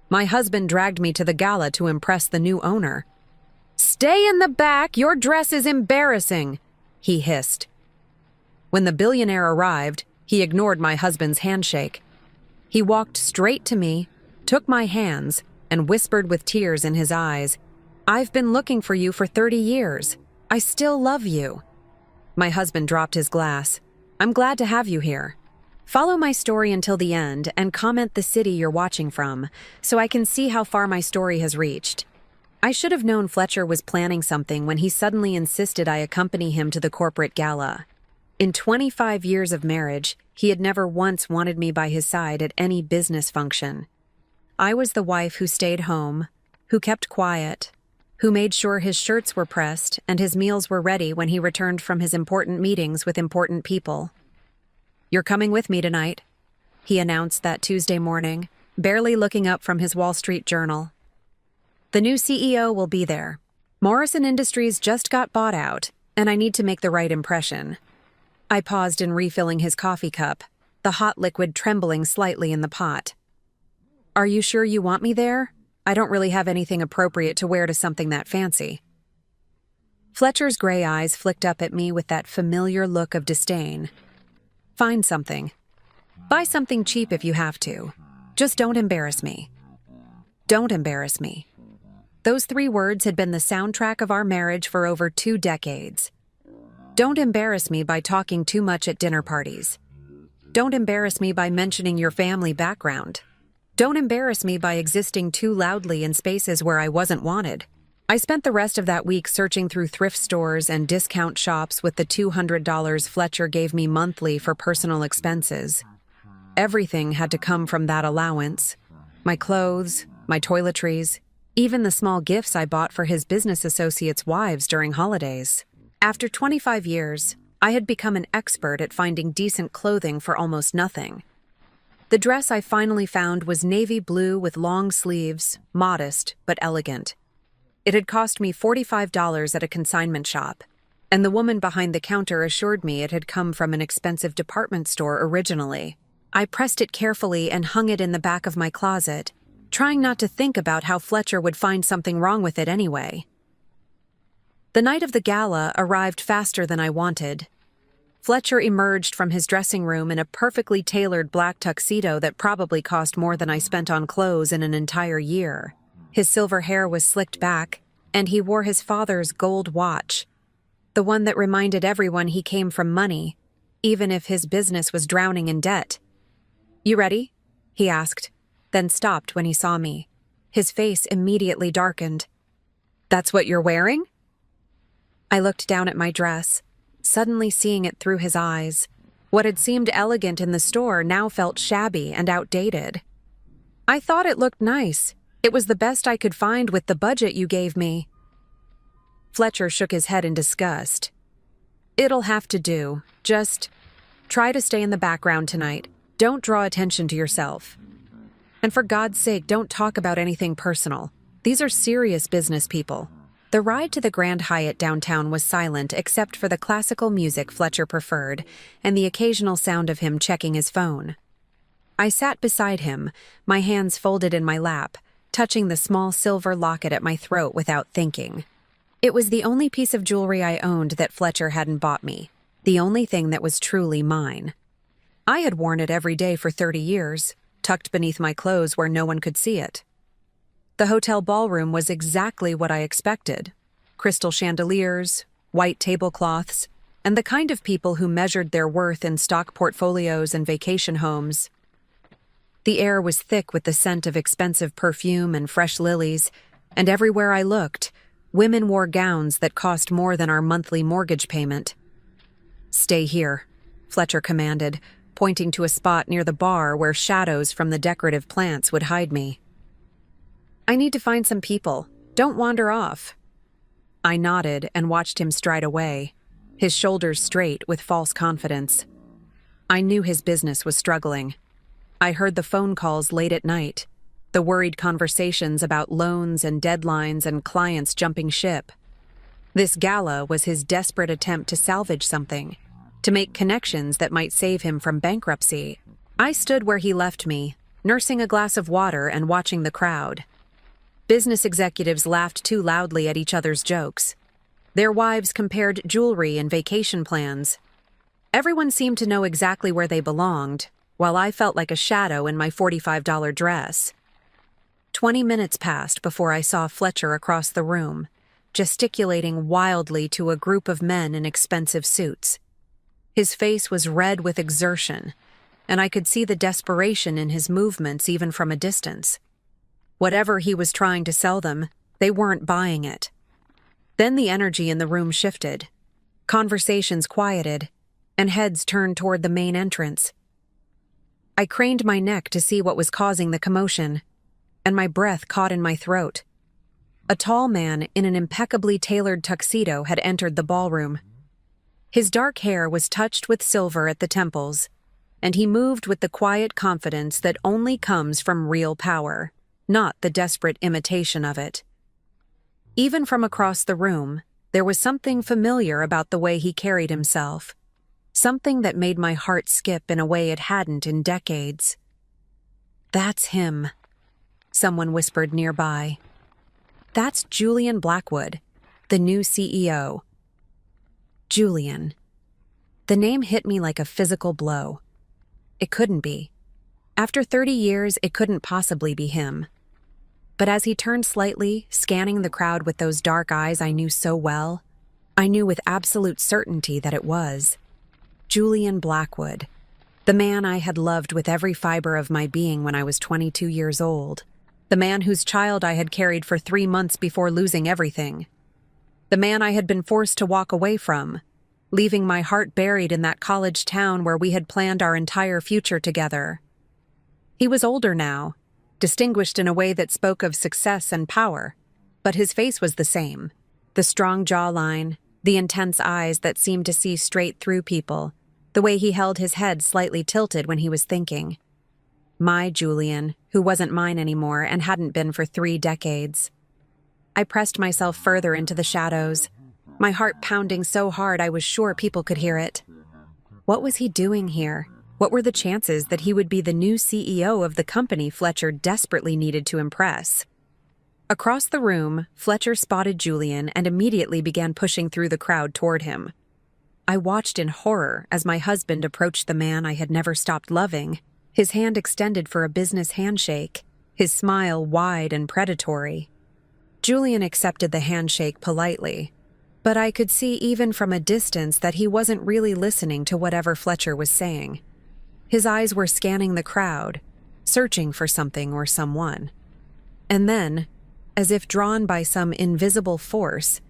My husband dragged me to the gala to impress the new owner. "Stay in the back, your dress is embarrassing," he hissed. When the billionaire arrived, he ignored my husband's handshake. He walked straight to me, took my hands, and whispered with tears in his eyes, "I've been looking for you for 30 years. I still love you." My husband dropped his glass. "I'm glad to have you here. Follow my story until the end and comment the city you're watching from, so I can see how far my story has reached." I should have known Fletcher was planning something when he suddenly insisted I accompany him to the corporate gala. In 25 years of marriage, he had never once wanted me by his side at any business function. I was the wife who stayed home, who kept quiet, who made sure his shirts were pressed and his meals were ready when he returned from his important meetings with important people. "You're coming with me tonight," he announced that Tuesday morning, barely looking up from his Wall Street Journal. "The new CEO will be there. Morrison Industries just got bought out, and I need to make the right impression." I paused in refilling his coffee cup, the hot liquid trembling slightly in the pot. "Are you sure you want me there? I don't really have anything appropriate to wear to something that fancy." Fletcher's gray eyes flicked up at me with that familiar look of disdain. "Find something. Buy something cheap if you have to. Just don't embarrass me." Don't embarrass me. Those 3 words had been the soundtrack of our marriage for over 2 decades. Don't embarrass me by talking too much at dinner parties. Don't embarrass me by mentioning your family background. Don't embarrass me by existing too loudly in spaces where I wasn't wanted. I spent the rest of that week searching through thrift stores and discount shops with the $200 Fletcher gave me monthly for personal expenses. Everything had to come from that allowance. My clothes, my toiletries, even the small gifts I bought for his business associates' wives during holidays. After 25 years, I had become an expert at finding decent clothing for almost nothing. The dress I finally found was navy blue with long sleeves, modest but elegant. It had cost me $45 at a consignment shop, and the woman behind the counter assured me it had come from an expensive department store originally. I pressed it carefully and hung it in the back of my closet, trying not to think about how Fletcher would find something wrong with it anyway. The night of the gala arrived faster than I wanted. Fletcher emerged from his dressing room in a perfectly tailored black tuxedo that probably cost more than I spent on clothes in an entire year. His silver hair was slicked back, and he wore his father's gold watch, the one that reminded everyone he came from money, even if his business was drowning in debt. "You ready?" he asked, then stopped when he saw me. His face immediately darkened. "That's what you're wearing?" I looked down at my dress, suddenly seeing it through his eyes. What had seemed elegant in the store now felt shabby and outdated. "I thought it looked nice. It was the best I could find with the budget you gave me." Fletcher shook his head in disgust. "It'll have to do. Just try to stay in the background tonight. Don't draw attention to yourself. And for God's sake, don't talk about anything personal. These are serious business people." The ride to the Grand Hyatt downtown was silent except for the classical music Fletcher preferred and the occasional sound of him checking his phone. I sat beside him, my hands folded in my lap, touching the small silver locket at my throat without thinking. It was the only piece of jewelry I owned that Fletcher hadn't bought me, the only thing that was truly mine. I had worn it every day for 30 years, tucked beneath my clothes where no one could see it. The hotel ballroom was exactly what I expected. Crystal chandeliers, white tablecloths, and the kind of people who measured their worth in stock portfolios and vacation homes. The air was thick with the scent of expensive perfume and fresh lilies, and everywhere I looked, women wore gowns that cost more than our monthly mortgage payment. "Stay here," Fletcher commanded, pointing to a spot near the bar where shadows from the decorative plants would hide me. "I need to find some people. Don't wander off." I nodded and watched him stride away, his shoulders straight with false confidence. I knew his business was struggling. I heard the phone calls late at night, the worried conversations about loans and deadlines and clients jumping ship. This gala was his desperate attempt to salvage something, to make connections that might save him from bankruptcy. I stood where he left me, nursing a glass of water and watching the crowd. Business executives laughed too loudly at each other's jokes. Their wives compared jewelry and vacation plans. Everyone seemed to know exactly where they belonged, while I felt like a shadow in my $45 dress. 20 minutes passed before I saw Fletcher across the room, gesticulating wildly to a group of men in expensive suits. His face was red with exertion, and I could see the desperation in his movements even from a distance. Whatever he was trying to sell them, they weren't buying it. Then the energy in the room shifted. Conversations quieted, and heads turned toward the main entrance. I craned my neck to see what was causing the commotion, and my breath caught in my throat. A tall man in an impeccably tailored tuxedo had entered the ballroom. His dark hair was touched with silver at the temples, and he moved with the quiet confidence that only comes from real power, not the desperate imitation of it. Even from across the room, there was something familiar about the way he carried himself, something that made my heart skip in a way it hadn't in decades. "That's him," someone whispered nearby. "That's Julian Blackwood, the new CEO." Julian. The name hit me like a physical blow. It couldn't be. After 30 years, it couldn't possibly be him. But as he turned slightly, scanning the crowd with those dark eyes I knew so well, I knew with absolute certainty that it was Julian Blackwood, the man I had loved with every fiber of my being when I was 22 years old, the man whose child I had carried for 3 months before losing everything, the man I had been forced to walk away from, leaving my heart buried in that college town where we had planned our entire future together. He was older now, distinguished in a way that spoke of success and power, but his face was the same. The strong jawline, the intense eyes that seemed to see straight through people, the way he held his head slightly tilted when he was thinking. My Julian, who wasn't mine anymore and hadn't been for 3 decades. I pressed myself further into the shadows, my heart pounding so hard I was sure people could hear it. What was he doing here? What were the chances that he would be the new CEO of the company Fletcher desperately needed to impress? Across the room, Fletcher spotted Julian and immediately began pushing through the crowd toward him. I watched in horror as my husband approached the man I had never stopped loving, his hand extended for a business handshake, his smile wide and predatory. Julian accepted the handshake politely, but I could see even from a distance that he wasn't really listening to whatever Fletcher was saying. His eyes were scanning the crowd, searching for something or someone. And then, as if drawn by some invisible force,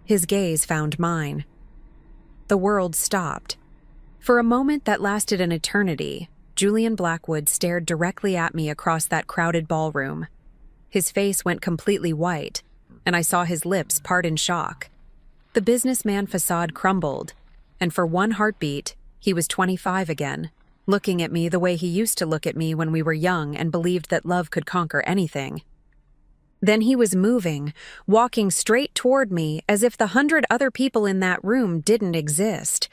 his gaze found mine. The world stopped. For a moment that lasted an eternity, Julian Blackwood stared directly at me across that crowded ballroom. His face went completely white, and I saw his lips part in shock. The businessman facade crumbled, and for one heartbeat, he was 25 again, looking at me the way he used to look at me when we were young and believed that love could conquer anything. Then he was moving, walking straight toward me as if the 100 other people in that room didn't exist.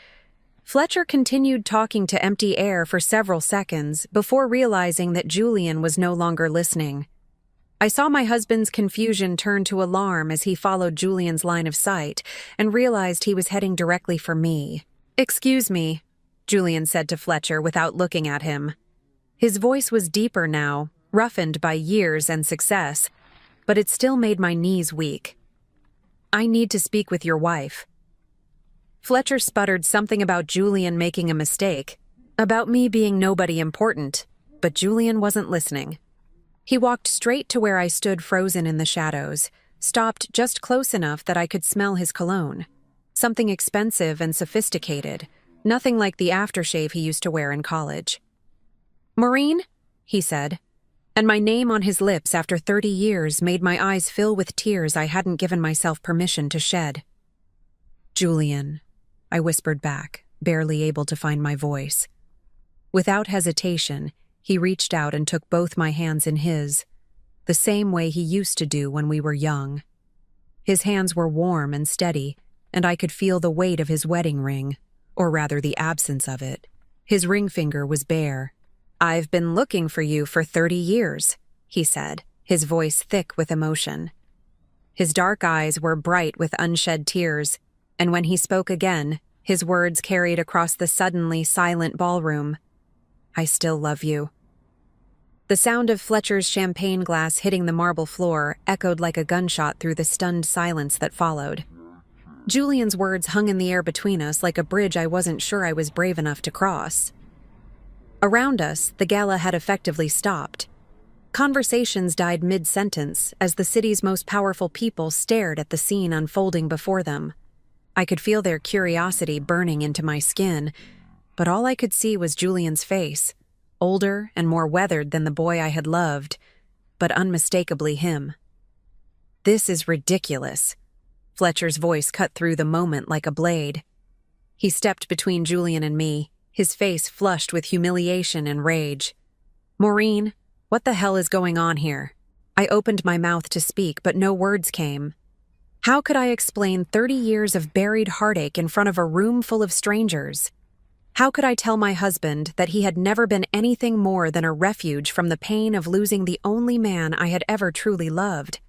Fletcher continued talking to empty air for several seconds before realizing that Julian was no longer listening. I saw my husband's confusion turn to alarm as he followed Julian's line of sight and realized he was heading directly for me. "Excuse me," Julian said to Fletcher without looking at him. His voice was deeper now, roughened by years and success, but it still made my knees weak. "I need to speak with your wife." Fletcher sputtered something about Julian making a mistake, about me being nobody important, but Julian wasn't listening. He walked straight to where I stood frozen in the shadows, stopped just close enough that I could smell his cologne. Something expensive and sophisticated, nothing like the aftershave he used to wear in college. "Maureen?" he said, and my name on his lips after 30 years made my eyes fill with tears I hadn't given myself permission to shed. "Julian," I whispered back, barely able to find my voice. Without hesitation, he reached out and took both my hands in his, the same way he used to do when we were young. His hands were warm and steady, and I could feel the weight of his wedding ring, or rather the absence of it. His ring finger was bare. "I've been looking for you for 30 years, he said, his voice thick with emotion. His dark eyes were bright with unshed tears, and when he spoke again, his words carried across the suddenly silent ballroom. "I still love you." The sound of Fletcher's champagne glass hitting the marble floor echoed like a gunshot through the stunned silence that followed. Julian's words hung in the air between us like a bridge I wasn't sure I was brave enough to cross. Around us, the gala had effectively stopped. Conversations died mid-sentence as the city's most powerful people stared at the scene unfolding before them. I could feel their curiosity burning into my skin, but all I could see was Julian's face, older and more weathered than the boy I had loved, but unmistakably him. "This is ridiculous." Fletcher's voice cut through the moment like a blade. He stepped between Julian and me, his face flushed with humiliation and rage. "Maureen, what the hell is going on here?" I opened my mouth to speak, but no words came. How could I explain 30 years of buried heartache in front of a room full of strangers? How could I tell my husband that he had never been anything more than a refuge from the pain of losing the only man I had ever truly loved?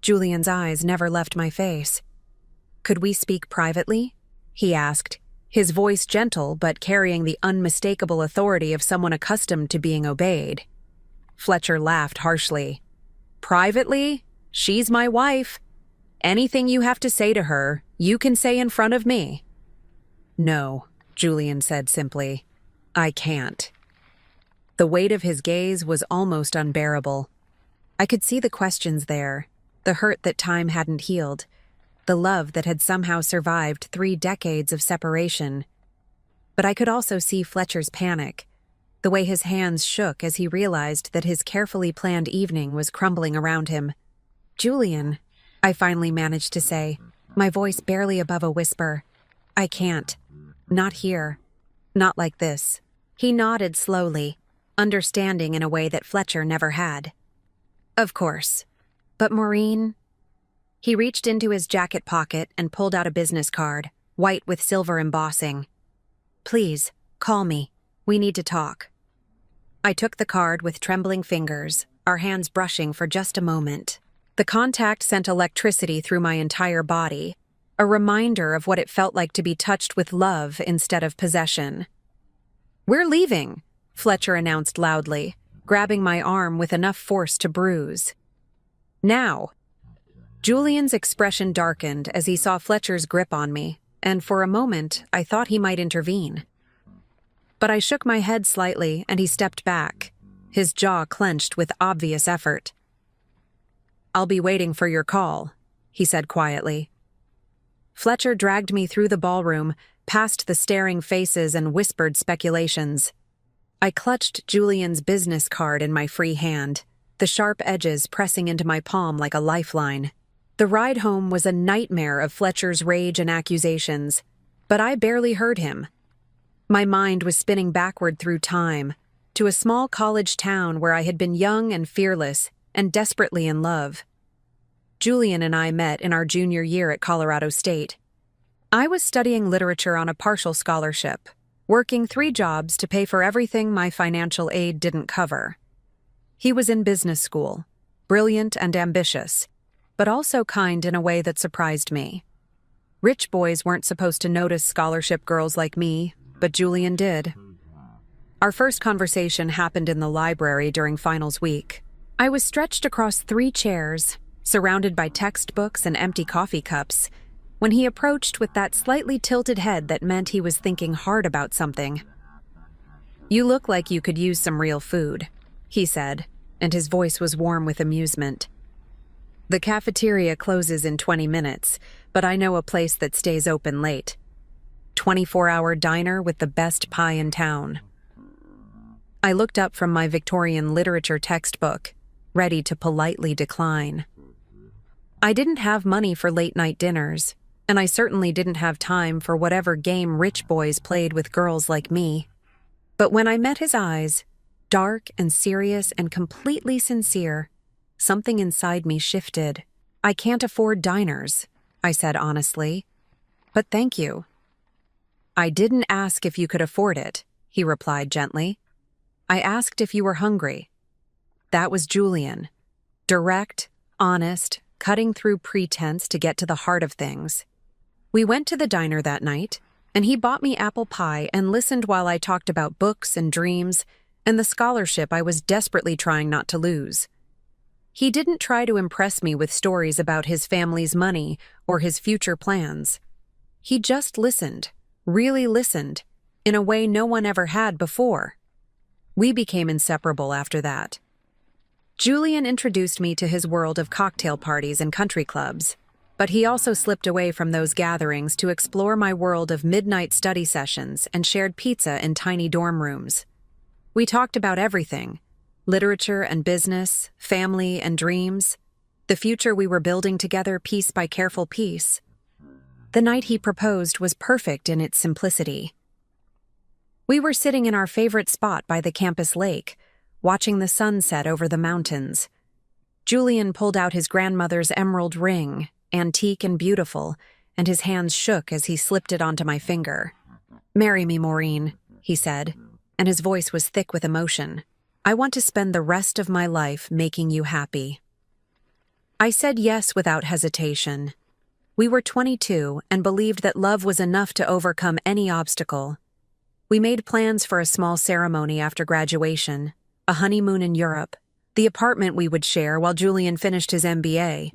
Julian's eyes never left my face. "Could we speak privately?" he asked, his voice gentle but carrying the unmistakable authority of someone accustomed to being obeyed. Fletcher laughed harshly. "Privately? She's my wife. Anything you have to say to her, you can say in front of me." "No," Julian said simply. "I can't." The weight of his gaze was almost unbearable. I could see the questions there, the hurt that time hadn't healed, the love that had somehow survived 3 decades of separation. But I could also see Fletcher's panic, the way his hands shook as he realized that his carefully planned evening was crumbling around him. "Julian," I finally managed to say, my voice barely above a whisper, "I can't. Not here. Not like this." He nodded slowly, understanding in a way that Fletcher never had. "Of course. But Maureen—" He reached into his jacket pocket and pulled out a business card, white with silver embossing. "Please, call me. We need to talk." I took the card with trembling fingers, our hands brushing for just a moment. The contact sent electricity through my entire body, a reminder of what it felt like to be touched with love instead of possession. "We're leaving," Fletcher announced loudly, grabbing my arm with enough force to bruise. "Now." Julian's expression darkened as he saw Fletcher's grip on me, and for a moment I thought he might intervene. But I shook my head slightly and he stepped back, his jaw clenched with obvious effort. "I'll be waiting for your call," he said quietly. Fletcher dragged me through the ballroom, past the staring faces and whispered speculations. I clutched Julian's business card in my free hand, the sharp edges pressing into my palm like a lifeline. The ride home was a nightmare of Fletcher's rage and accusations, but I barely heard him. My mind was spinning backward through time, to a small college town where I had been young and fearless and desperately in love. Julian and I met in our junior year at Colorado State. I was studying literature on a partial scholarship, working 3 jobs to pay for everything my financial aid didn't cover. He was in business school, brilliant and ambitious, but also kind in a way that surprised me. Rich boys weren't supposed to notice scholarship girls like me, but Julian did. Our first conversation happened in the library during finals week. I was stretched across 3 chairs, surrounded by textbooks and empty coffee cups, when he approached with that slightly tilted head that meant he was thinking hard about something. "You look like you could use some real food," he said, and his voice was warm with amusement. "The cafeteria closes in 20 minutes, but I know a place that stays open late. 24-hour diner with the best pie in town." I looked up from my Victorian literature textbook, ready to politely decline. I didn't have money for late-night dinners, and I certainly didn't have time for whatever game rich boys played with girls like me. But when I met his eyes, dark and serious and completely sincere, something inside me shifted. "I can't afford diners," I said honestly. "But thank you." "I didn't ask if you could afford it," he replied gently. I asked if you were hungry. That was Julian. Direct, honest, cutting through pretense to get to the heart of things. We went to the diner that night, and he bought me apple pie and listened while I talked about books and dreams and the scholarship I was desperately trying not to lose. He didn't try to impress me with stories about his family's money or his future plans. He just listened, really listened, in a way no one ever had before. We became inseparable after that. Julian introduced me to his world of cocktail parties and country clubs, but he also slipped away from those gatherings to explore my world of midnight study sessions and shared pizza in tiny dorm rooms. We talked about everything: literature and business, family and dreams, the future we were building together piece by careful piece. The night he proposed was perfect in its simplicity. We were sitting in our favorite spot by the campus lake, watching the sun set over the mountains. Julian pulled out his grandmother's emerald ring, antique and beautiful, and his hands shook as he slipped it onto my finger. "Marry me, Maureen," he said, and his voice was thick with emotion. "I want to spend the rest of my life making you happy." I said yes without hesitation. We were 22 and believed that love was enough to overcome any obstacle. We made plans for a small ceremony after graduation, a honeymoon in Europe, the apartment we would share while Julian finished his MBA.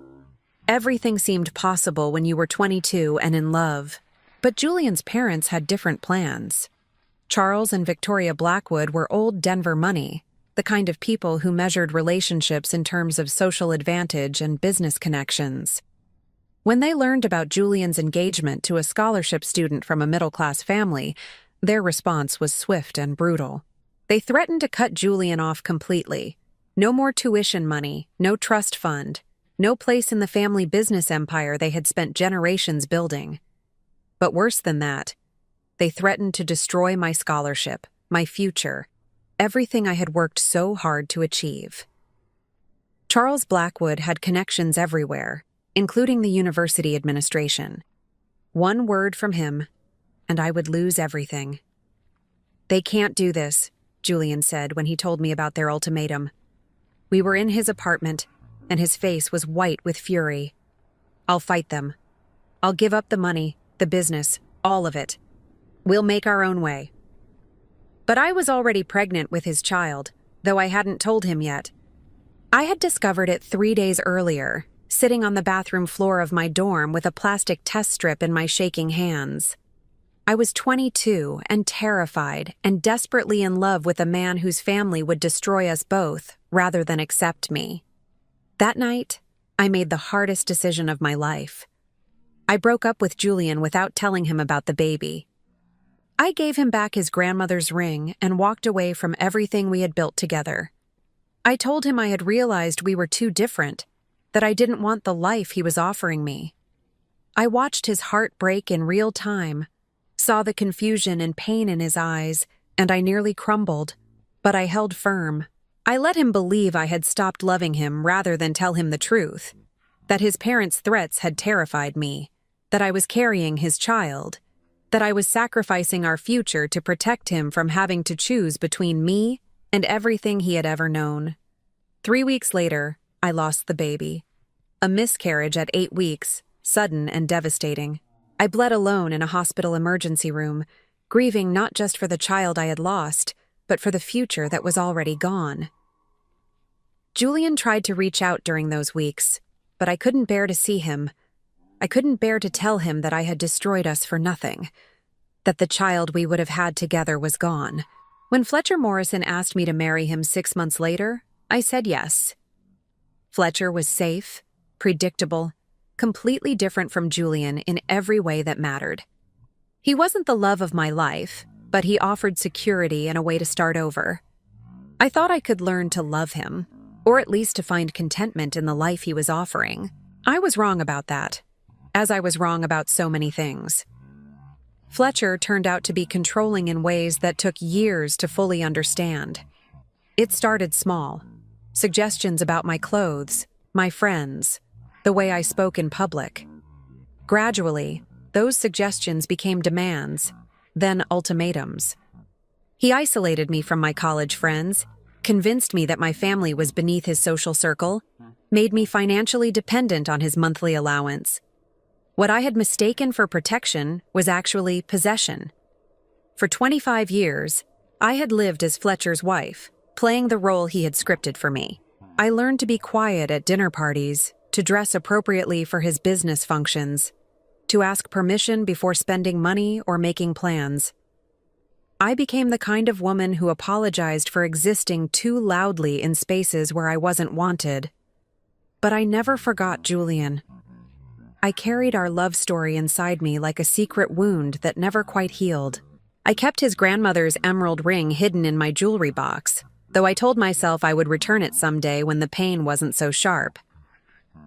Everything seemed possible when you were 22 and in love, but Julian's parents had different plans. Charles and Victoria Blackwood were old Denver money, the kind of people who measured relationships in terms of social advantage and business connections. When they learned about Julian's engagement to a scholarship student from a middle-class family, their response was swift and brutal. They threatened to cut Julian off completely. No more tuition money, no trust fund, no place in the family business empire they had spent generations building. But worse than that, they threatened to destroy my scholarship, my future, everything I had worked so hard to achieve. Charles Blackwood had connections everywhere, including the university administration. One word from him, and I would lose everything. "They can't do this," Julian said when he told me about their ultimatum. We were in his apartment, and his face was white with fury. "I'll fight them. I'll give up the money, the business, all of it. We'll make our own way." But I was already pregnant with his child, though I hadn't told him yet. I had discovered it 3 days earlier, sitting on the bathroom floor of my dorm with a plastic test strip in my shaking hands. I was 22 and terrified and desperately in love with a man whose family would destroy us both rather than accept me. That night, I made the hardest decision of my life. I broke up with Julian without telling him about the baby. I gave him back his grandmother's ring and walked away from everything we had built together. I told him I had realized we were too different, that I didn't want the life he was offering me. I watched his heart break in real time, saw the confusion and pain in his eyes, and I nearly crumbled, but I held firm. I let him believe I had stopped loving him rather than tell him the truth, that his parents' threats had terrified me, that I was carrying his child, that I was sacrificing our future to protect him from having to choose between me and everything he had ever known. 3 weeks later, I lost the baby. A miscarriage at 8 weeks, sudden and devastating. I bled alone in a hospital emergency room, grieving not just for the child I had lost, but for the future that was already gone. Julian tried to reach out during those weeks, but I couldn't bear to see him. I couldn't bear to tell him that I had destroyed us for nothing, that the child we would have had together was gone. When Fletcher Morrison asked me to marry him 6 months later, I said yes. Fletcher was safe, predictable, completely different from Julian in every way that mattered. He wasn't the love of my life, but he offered security and a way to start over. I thought I could learn to love him, or at least to find contentment in the life he was offering. I was wrong about that, as I was wrong about so many things. Fletcher turned out to be controlling in ways that took years to fully understand. It started small. Suggestions about my clothes, my friends, the way I spoke in public. Gradually, those suggestions became demands, then ultimatums. He isolated me from my college friends, convinced me that my family was beneath his social circle, made me financially dependent on his monthly allowance. What I had mistaken for protection was actually possession. For 25 years, I had lived as Fletcher's wife, playing the role he had scripted for me. I learned to be quiet at dinner parties, to dress appropriately for his business functions, to ask permission before spending money or making plans. I became the kind of woman who apologized for existing too loudly in spaces where I wasn't wanted. But I never forgot Julian. I carried our love story inside me like a secret wound that never quite healed. I kept his grandmother's emerald ring hidden in my jewelry box, though I told myself I would return it someday when the pain wasn't so sharp.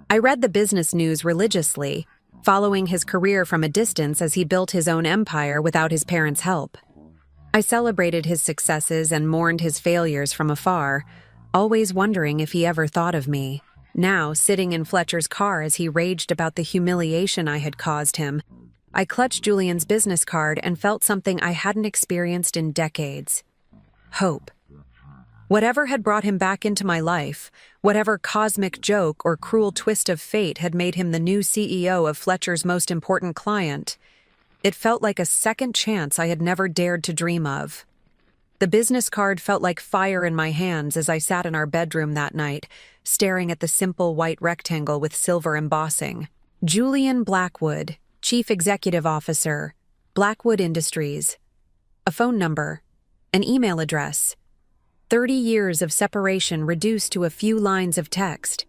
I read the business news religiously, following his career from a distance as he built his own empire without his parents' help. I celebrated his successes and mourned his failures from afar, always wondering if he ever thought of me. Now, sitting in Fletcher's car as he raged about the humiliation I had caused him, I clutched Julian's business card and felt something I hadn't experienced in decades. Hope. Whatever had brought him back into my life, whatever cosmic joke or cruel twist of fate had made him the new CEO of Fletcher's most important client, it felt like a second chance I had never dared to dream of. The business card felt like fire in my hands as I sat in our bedroom that night, staring at the simple white rectangle with silver embossing. Julian Blackwood, Chief Executive Officer, Blackwood Industries. A phone number, an email address. 30 years of separation reduced to a few lines of text.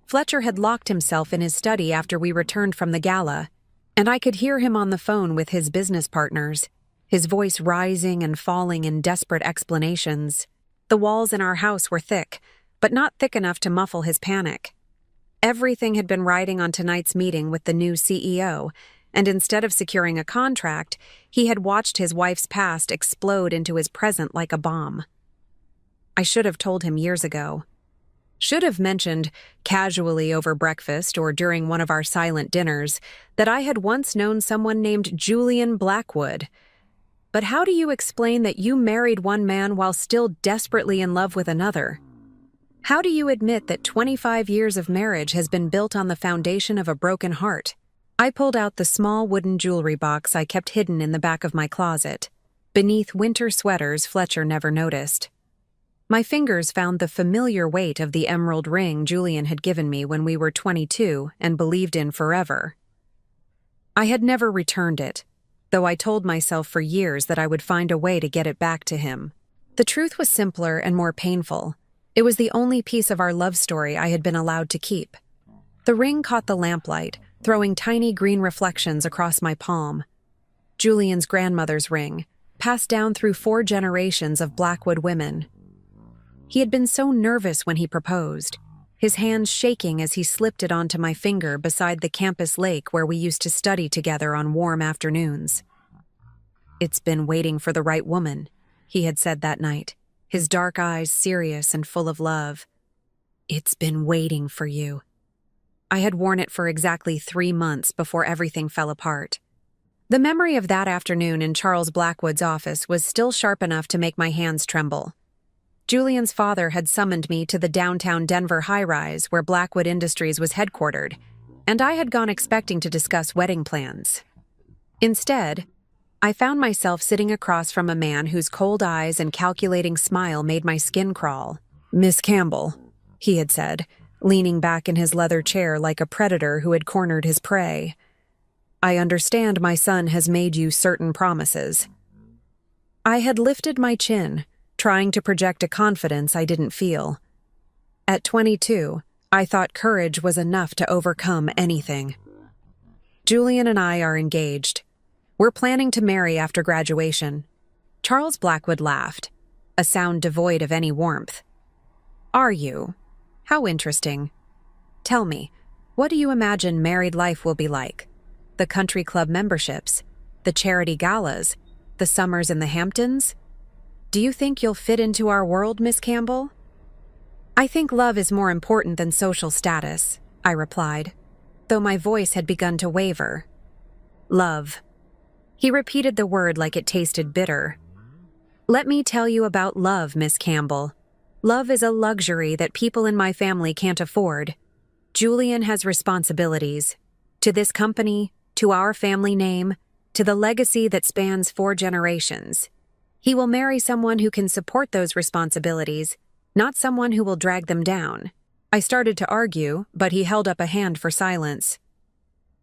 Fletcher had locked himself in his study after we returned from the gala, and I could hear him on the phone with his business partners, his voice rising and falling in desperate explanations. The walls in our house were thick, but not thick enough to muffle his panic. Everything had been riding on tonight's meeting with the new CEO, and instead of securing a contract, he had watched his wife's past explode into his present like a bomb. I should have told him years ago. Should have mentioned, casually over breakfast or during one of our silent dinners, that I had once known someone named Julian Blackwood. But how do you explain that you married one man while still desperately in love with another? How do you admit that 25 years of marriage has been built on the foundation of a broken heart? I pulled out the small wooden jewelry box I kept hidden in the back of my closet, beneath winter sweaters Fletcher never noticed. My fingers found the familiar weight of the emerald ring Julian had given me when we were 22 and believed in forever. I had never returned it, though I told myself for years that I would find a way to get it back to him. The truth was simpler and more painful. It was the only piece of our love story I had been allowed to keep. The ring caught the lamplight, throwing tiny green reflections across my palm. Julian's grandmother's ring, passed down through 4 generations of Blackwood women. He had been so nervous when he proposed, his hands shaking as he slipped it onto my finger beside the campus lake where we used to study together on warm afternoons. "It's been waiting for the right woman," he had said that night, his dark eyes serious and full of love. "It's been waiting for you." I had worn it for exactly 3 months before everything fell apart. The memory of that afternoon in Charles Blackwood's office was still sharp enough to make my hands tremble. Julian's father had summoned me to the downtown Denver high-rise where Blackwood Industries was headquartered, and I had gone expecting to discuss wedding plans. Instead, I found myself sitting across from a man whose cold eyes and calculating smile made my skin crawl. "Miss Campbell," he had said, leaning back in his leather chair like a predator who had cornered his prey. "I understand my son has made you certain promises." I had lifted my chin, trying to project a confidence I didn't feel. At 22, I thought courage was enough to overcome anything. "Julian and I are engaged. We're planning to marry after graduation." Charles Blackwood laughed, a sound devoid of any warmth. "Are you? How interesting. Tell me, what do you imagine married life will be like? The country club memberships, the charity galas, the summers in the Hamptons? Do you think you'll fit into our world, Miss Campbell?" "I think love is more important than social status," I replied, though my voice had begun to waver. "Love." He repeated the word like it tasted bitter. Let me tell you about love, Miss Campbell. Love is a luxury that people in my family can't afford. Julian has responsibilities. To this company, to our family name, to the legacy that spans 4 generations. He will marry someone who can support those responsibilities, not someone who will drag them down. I started to argue, but he held up a hand for silence.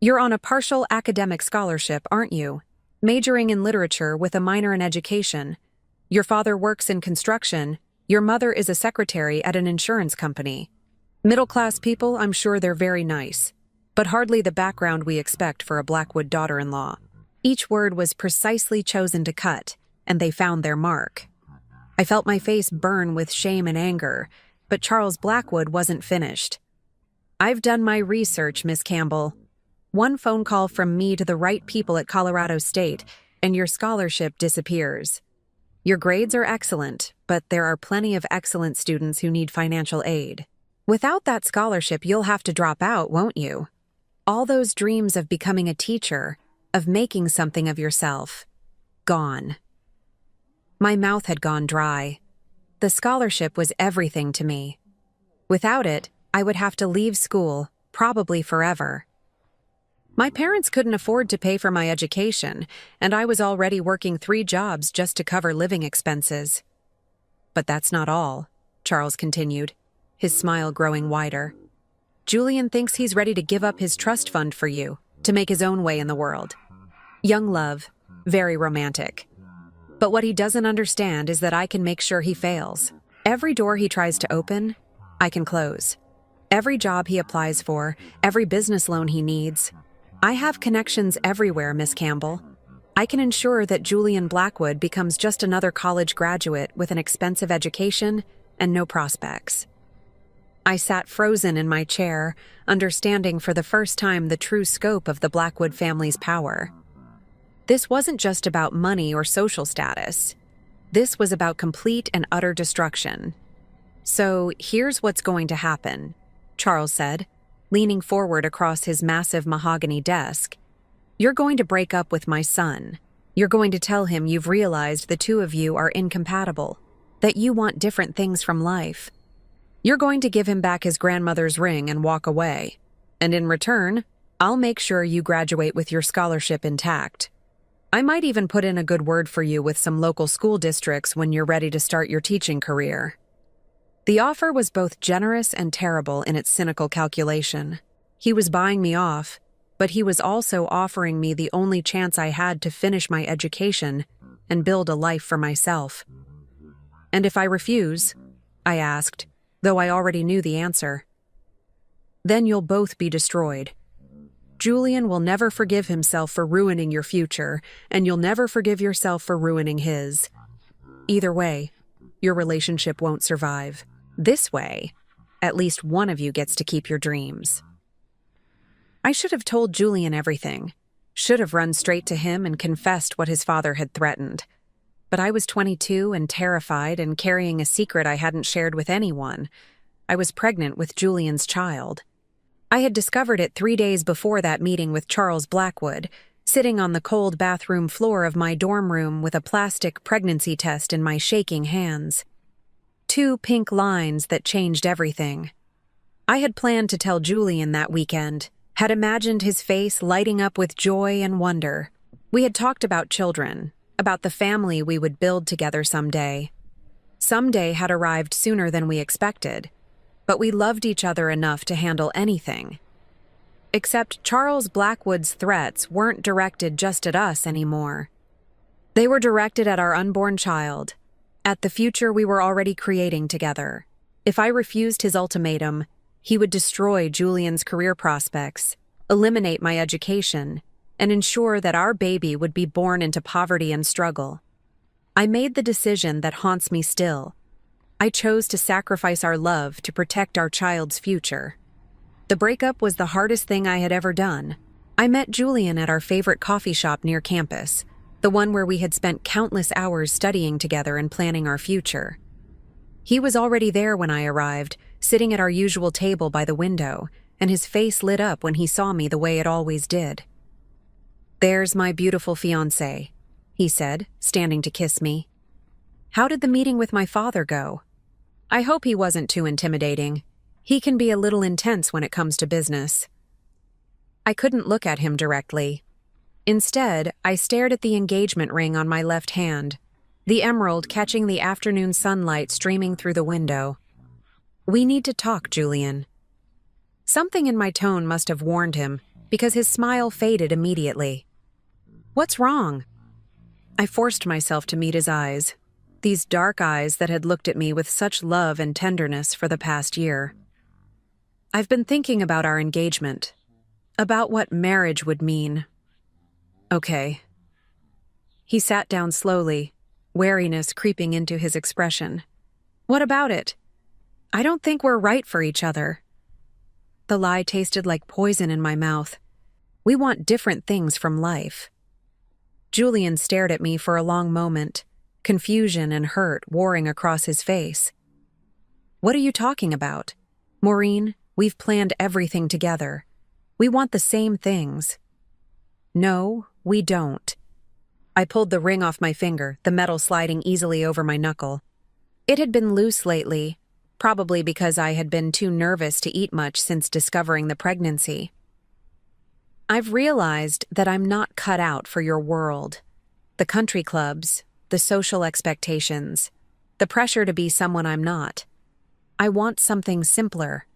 You're on a partial academic scholarship, aren't you? Majoring in literature with a minor in education. Your father works in construction. Your mother is a secretary at an insurance company. Middle-class people, I'm sure they're very nice, but hardly the background we expect for a Blackwood daughter-in-law. Each word was precisely chosen to cut, and they found their mark. I felt my face burn with shame and anger, but Charles Blackwood wasn't finished. I've done my research, Miss Campbell. One phone call from me to the right people at Colorado State, and your scholarship disappears. Your grades are excellent, but there are plenty of excellent students who need financial aid. Without that scholarship, you'll have to drop out, won't you? All those dreams of becoming a teacher, of making something of yourself, gone. My mouth had gone dry. The scholarship was everything to me. Without it, I would have to leave school, probably forever. My parents couldn't afford to pay for my education, and I was already working 3 jobs just to cover living expenses. But that's not all, Charles continued, his smile growing wider. Julian thinks he's ready to give up his trust fund for you, to make his own way in the world. Young love, very romantic. But what he doesn't understand is that I can make sure he fails. Every door he tries to open, I can close. Every job he applies for, every business loan he needs. I have connections everywhere, Miss Campbell. I can ensure that Julian Blackwood becomes just another college graduate with an expensive education and no prospects. I sat frozen in my chair, understanding for the first time the true scope of the Blackwood family's power. This wasn't just about money or social status. This was about complete and utter destruction. So here's what's going to happen, Charles said, leaning forward across his massive mahogany desk. You're going to break up with my son. You're going to tell him you've realized the 2 of you are incompatible, that you want different things from life. You're going to give him back his grandmother's ring and walk away. And in return, I'll make sure you graduate with your scholarship intact. I might even put in a good word for you with some local school districts when you're ready to start your teaching career. The offer was both generous and terrible in its cynical calculation. He was buying me off, but he was also offering me the only chance I had to finish my education and build a life for myself. And if I refuse, I asked, though I already knew the answer, then you'll both be destroyed. Julian will never forgive himself for ruining your future, and you'll never forgive yourself for ruining his. Either way, your relationship won't survive. This way, at least one of you gets to keep your dreams. I should have told Julian everything, should have run straight to him and confessed what his father had threatened. But I was 22 and terrified and carrying a secret I hadn't shared with anyone. I was pregnant with Julian's child. I had discovered it 3 days before that meeting with Charles Blackwood, sitting on the cold bathroom floor of my dorm room with a plastic pregnancy test in my shaking hands. 2 pink lines that changed everything. I had planned to tell Julian that weekend, had imagined his face lighting up with joy and wonder. We had talked about children, about the family we would build together someday. Someday had arrived sooner than we expected, but we loved each other enough to handle anything. Except Charles Blackwood's threats weren't directed just at us anymore. They were directed at our unborn child, at the future we were already creating together. If I refused his ultimatum, he would destroy Julian's career prospects, eliminate my education, and ensure that our baby would be born into poverty and struggle. I made the decision that haunts me still. I chose to sacrifice our love to protect our child's future. The breakup was the hardest thing I had ever done. I met Julian at our favorite coffee shop near campus, the one where we had spent countless hours studying together and planning our future. He was already there when I arrived, sitting at our usual table by the window, and his face lit up when he saw me the way it always did. "There's my beautiful fiancé," he said, standing to kiss me. How did the meeting with my father go? I hope he wasn't too intimidating. He can be a little intense when it comes to business. I couldn't look at him directly. Instead, I stared at the engagement ring on my left hand, the emerald catching the afternoon sunlight streaming through the window. We need to talk, Julian. Something in my tone must have warned him, because his smile faded immediately. What's wrong? I forced myself to meet his eyes, these dark eyes that had looked at me with such love and tenderness for the past year. I've been thinking about our engagement, about what marriage would mean. Okay. He sat down slowly, wariness creeping into his expression. What about it? I don't think we're right for each other. The lie tasted like poison in my mouth. We want different things from life. Julian stared at me for a long moment, confusion and hurt warring across his face. What are you talking about? Maureen, we've planned everything together. We want the same things. No, we don't. I pulled the ring off my finger, the metal sliding easily over my knuckle. It had been loose lately, probably because I had been too nervous to eat much since discovering the pregnancy. I've realized that I'm not cut out for your world. The country clubs, the social expectations, the pressure to be someone I'm not. I want something simpler.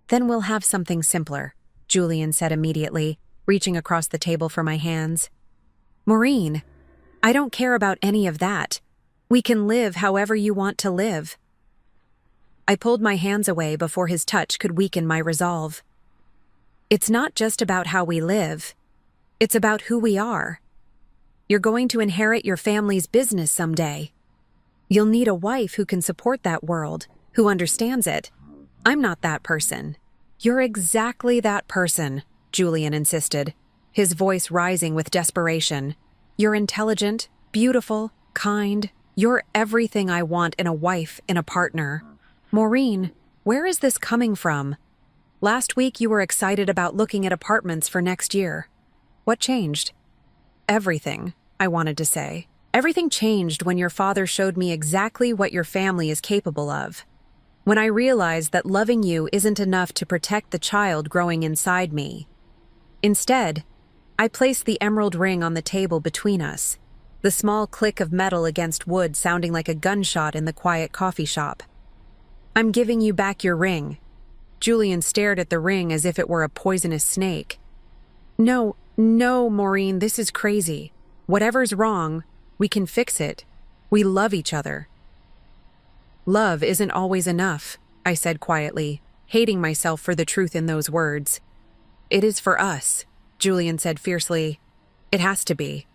Then we'll have something simpler, Julian said immediately, reaching across the table for my hands. Maureen, I don't care about any of that. We can live however you want to live. I pulled my hands away before his touch could weaken my resolve. It's not just about how we live. It's about who we are. You're going to inherit your family's business someday. You'll need a wife who can support that world, who understands it. I'm not that person. You're exactly that person, Julian insisted, his voice rising with desperation. You're intelligent, beautiful, kind. You're everything I want in a wife, in a partner. Maureen, where is this coming from? Last week you were excited about looking at apartments for next year. What changed? Everything, I wanted to say. Everything changed when your father showed me exactly what your family is capable of. When I realized that loving you isn't enough to protect the child growing inside me. Instead, I placed the emerald ring on the table between us, the small click of metal against wood sounding like a gunshot in the quiet coffee shop. I'm giving you back your ring. Julian stared at the ring as if it were a poisonous snake. No, Maureen, this is crazy. Whatever's wrong, we can fix it. We love each other. Love isn't always enough, I said quietly, hating myself for the truth in those words. It is for us, Julian said fiercely. It has to be.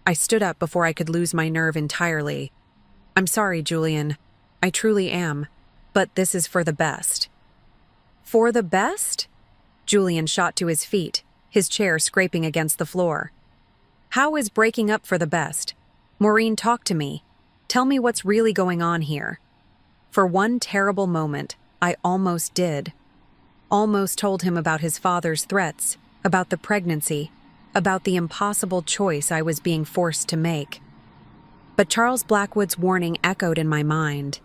I stood up before I could lose my nerve entirely. I'm sorry, Julian. I truly am. But this is for the best. For the best? Julian shot to his feet, his chair scraping against the floor. How is breaking up for the best? Maureen, talk to me. Tell me what's really going on here. For one terrible moment, I almost did. Almost told him about his father's threats, about the pregnancy, about the impossible choice I was being forced to make. But Charles Blackwood's warning echoed in my mind.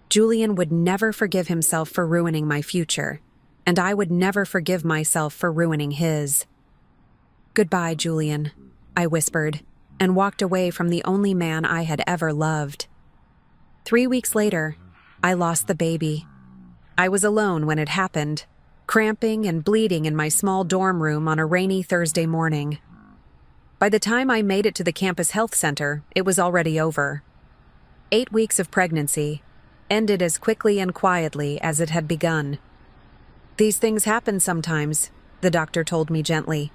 Julian would never forgive himself for ruining my future, and I would never forgive myself for ruining his. Goodbye, Julian, I whispered, and walked away from the only man I had ever loved. 3 weeks later, I lost the baby. I was alone when it happened, cramping and bleeding in my small dorm room on a rainy Thursday morning. By the time I made it to the campus health center, it was already over. 8 weeks of pregnancy ended as quickly and quietly as it had begun. These things happen sometimes, the doctor told me gently,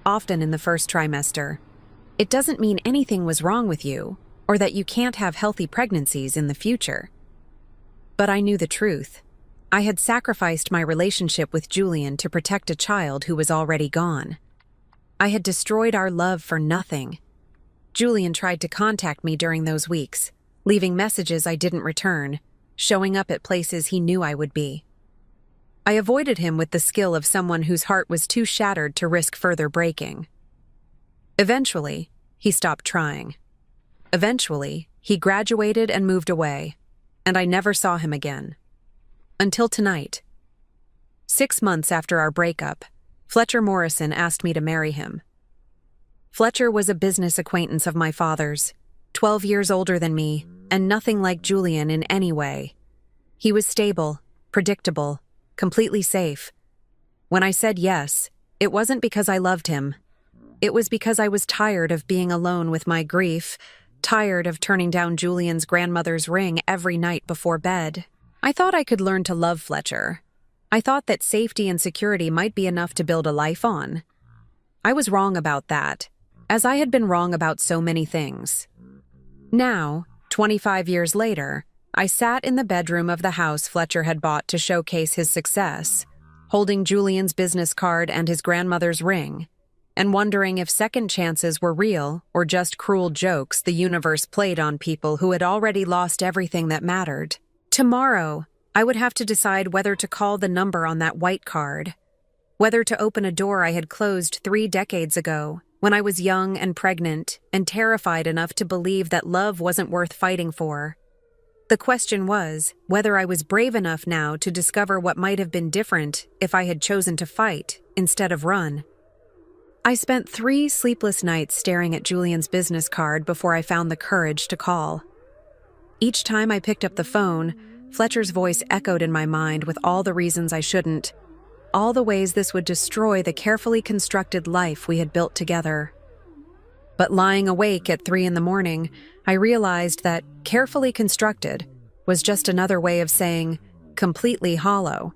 often in the first trimester. It doesn't mean anything was wrong with you, or that you can't have healthy pregnancies in the future. But I knew the truth. I had sacrificed my relationship with Julian to protect a child who was already gone. I had destroyed our love for nothing. Julian tried to contact me during those weeks, leaving messages I didn't return, showing up at places he knew I would be. I avoided him with the skill of someone whose heart was too shattered to risk further breaking. Eventually, he stopped trying. Eventually, He graduated and moved away, and I never saw him again. Until tonight. 6 months after our breakup, Fletcher Morrison asked me to marry him. Fletcher was a business acquaintance of my father's, 12 years older than me, and nothing like Julian in any way. He was stable, predictable, completely safe. When I said yes, it wasn't because I loved him. It was because I was tired of being alone with my grief, tired of turning down Julian's grandmother's ring every night before bed. I thought I could learn to love Fletcher. I thought that safety and security might be enough to build a life on. I was wrong about that, as I had been wrong about so many things. Now, 25 years later, I sat in the bedroom of the house Fletcher had bought to showcase his success, holding Julian's business card and his grandmother's ring, and wondering if second chances were real or just cruel jokes the universe played on people who had already lost everything that mattered. Tomorrow, I would have to decide whether to call the number on that white card, whether to open a door I had closed 3 decades ago, when I was young and pregnant and terrified enough to believe that love wasn't worth fighting for. The question was whether I was brave enough now to discover what might have been different if I had chosen to fight instead of run. I spent 3 sleepless nights staring at Julian's business card before I found the courage to call. Each time I picked up the phone, Fletcher's voice echoed in my mind with all the reasons I shouldn't, all the ways this would destroy the carefully constructed life we had built together. But lying awake at 3 a.m, I realized that carefully constructed was just another way of saying completely hollow.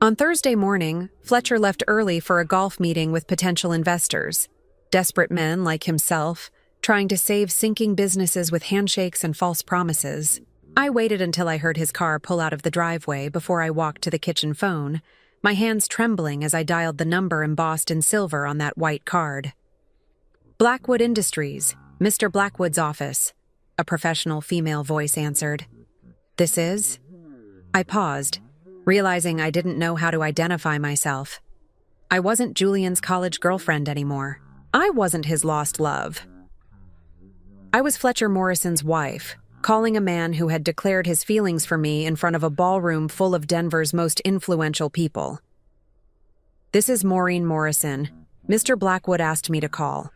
On Thursday morning, Fletcher left early for a golf meeting with potential investors, desperate men like himself, trying to save sinking businesses with handshakes and false promises. I waited until I heard his car pull out of the driveway before I walked to the kitchen phone, my hands trembling as I dialed the number embossed in silver on that white card. Blackwood Industries, Mr. Blackwood's office, a professional female voice answered. This is? I paused, realizing I didn't know how to identify myself. I wasn't Julian's college girlfriend anymore. I wasn't his lost love. I was Fletcher Morrison's wife, calling a man who had declared his feelings for me in front of a ballroom full of Denver's most influential people. This is Maureen Morrison. Mr. Blackwood asked me to call.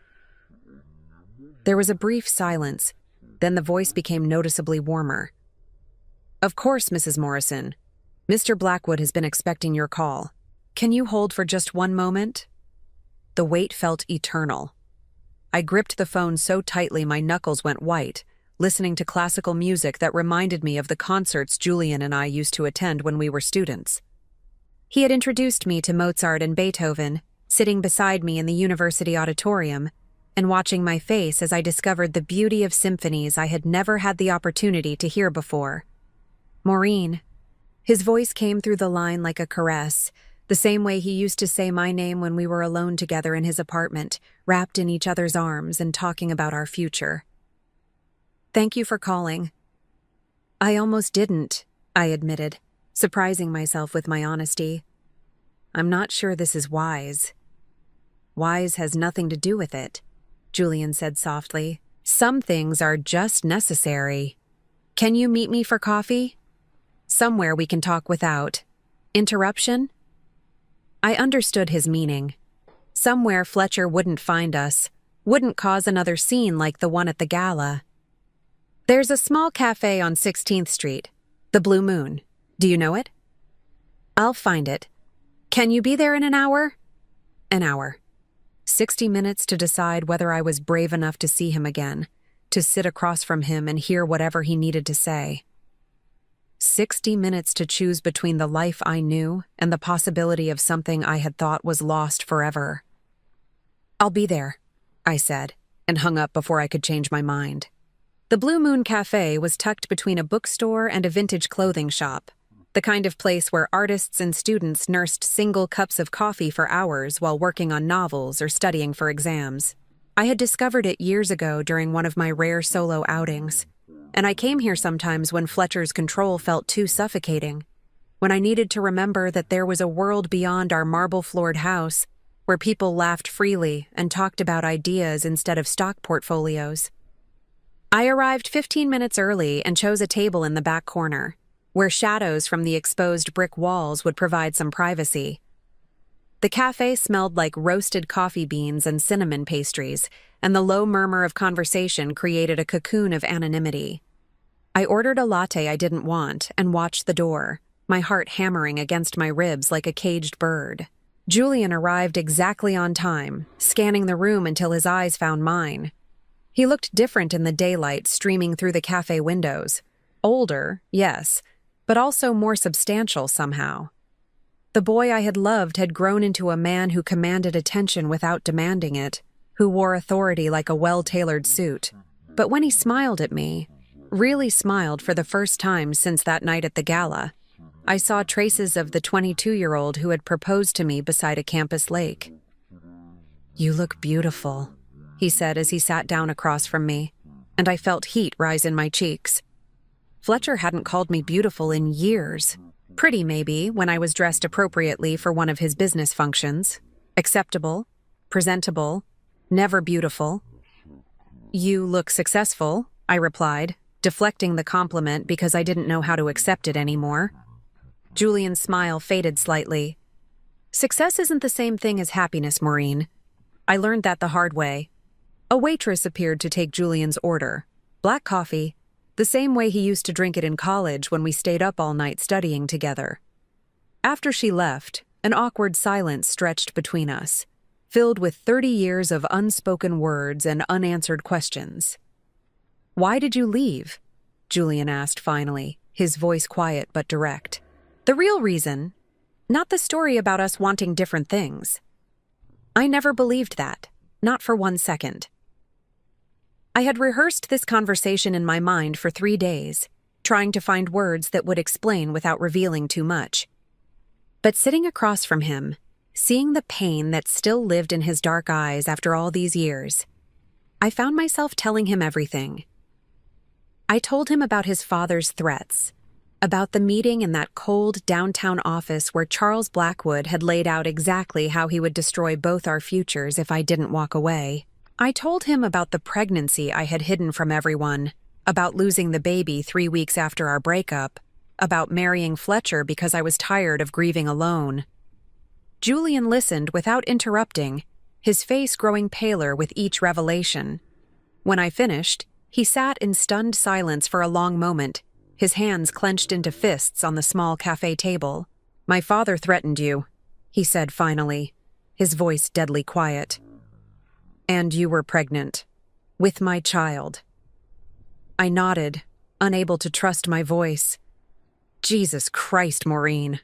There was a brief silence, then the voice became noticeably warmer. Of course, Mrs. Morrison. Mr. Blackwood has been expecting your call. Can you hold for just one moment? The wait felt eternal. I gripped the phone so tightly my knuckles went white, listening to classical music that reminded me of the concerts Julian and I used to attend when we were students. He had introduced me to Mozart and Beethoven, sitting beside me in the university auditorium, and watching my face as I discovered the beauty of symphonies I had never had the opportunity to hear before. Maureen. His voice came through the line like a caress, the same way he used to say my name when we were alone together in his apartment, wrapped in each other's arms and talking about our future. Thank you for calling. I almost didn't, I admitted, surprising myself with my honesty. I'm not sure this is wise. Wise has nothing to do with it, Julian said softly. Some things are just necessary. Can you meet me for coffee? Somewhere we can talk without interruption? I understood his meaning. Somewhere Fletcher wouldn't find us, wouldn't cause another scene like the one at the gala. There's a small cafe on 16th Street, the Blue Moon. Do you know it? I'll find it. Can you be there in an hour? An hour. 60 minutes to decide whether I was brave enough to see him again, to sit across from him and hear whatever he needed to say. 60 minutes to choose between the life I knew and the possibility of something I had thought was lost forever. I'll be there, I said, and hung up before I could change my mind. The Blue Moon Cafe was tucked between a bookstore and a vintage clothing shop, the kind of place where artists and students nursed single cups of coffee for hours while working on novels or studying for exams. I had discovered it years ago during one of my rare solo outings, and I came here sometimes when Fletcher's control felt too suffocating, when I needed to remember that there was a world beyond our marble-floored house where people laughed freely and talked about ideas instead of stock portfolios. I arrived 15 minutes early and chose a table in the back corner, where shadows from the exposed brick walls would provide some privacy. The cafe smelled like roasted coffee beans and cinnamon pastries, and the low murmur of conversation created a cocoon of anonymity. I ordered a latte I didn't want and watched the door, my heart hammering against my ribs like a caged bird. Julian arrived exactly on time, scanning the room until his eyes found mine. He looked different in the daylight streaming through the cafe windows. Older, yes, but also more substantial somehow. The boy I had loved had grown into a man who commanded attention without demanding it, who wore authority like a well-tailored suit. But when he smiled at me, really smiled for the first time since that night at the gala, I saw traces of the 22-year-old who had proposed to me beside a campus lake. "You look beautiful," he said as he sat down across from me, and I felt heat rise in my cheeks. Fletcher hadn't called me beautiful in years. Pretty, maybe, when I was dressed appropriately for one of his business functions. Acceptable, presentable, never beautiful. "You look successful," I replied, deflecting the compliment because I didn't know how to accept it anymore. Julian's smile faded slightly. "Success isn't the same thing as happiness, Maureen. I learned that the hard way." A waitress appeared to take Julian's order. Black coffee, the same way he used to drink it in college when we stayed up all night studying together. After she left, an awkward silence stretched between us, filled with 30 years of unspoken words and unanswered questions. "Why did you leave?" Julian asked finally, his voice quiet but direct. "The real reason, not the story about us wanting different things. I never believed that, not for 1 second." I had rehearsed this conversation in my mind for 3 days, trying to find words that would explain without revealing too much. But sitting across from him, seeing the pain that still lived in his dark eyes after all these years, I found myself telling him everything. I told him about his father's threats, about the meeting in that cold downtown office where Charles Blackwood had laid out exactly how he would destroy both our futures if I didn't walk away. I told him about the pregnancy I had hidden from everyone, about losing the baby 3 weeks after our breakup, about marrying Fletcher because I was tired of grieving alone. Julian listened without interrupting, his face growing paler with each revelation. When I finished, he sat in stunned silence for a long moment, his hands clenched into fists on the small cafe table. "My father threatened you," he said finally, his voice deadly quiet. "And you were pregnant. With my child." I nodded, unable to trust my voice. "Jesus Christ, Maureen."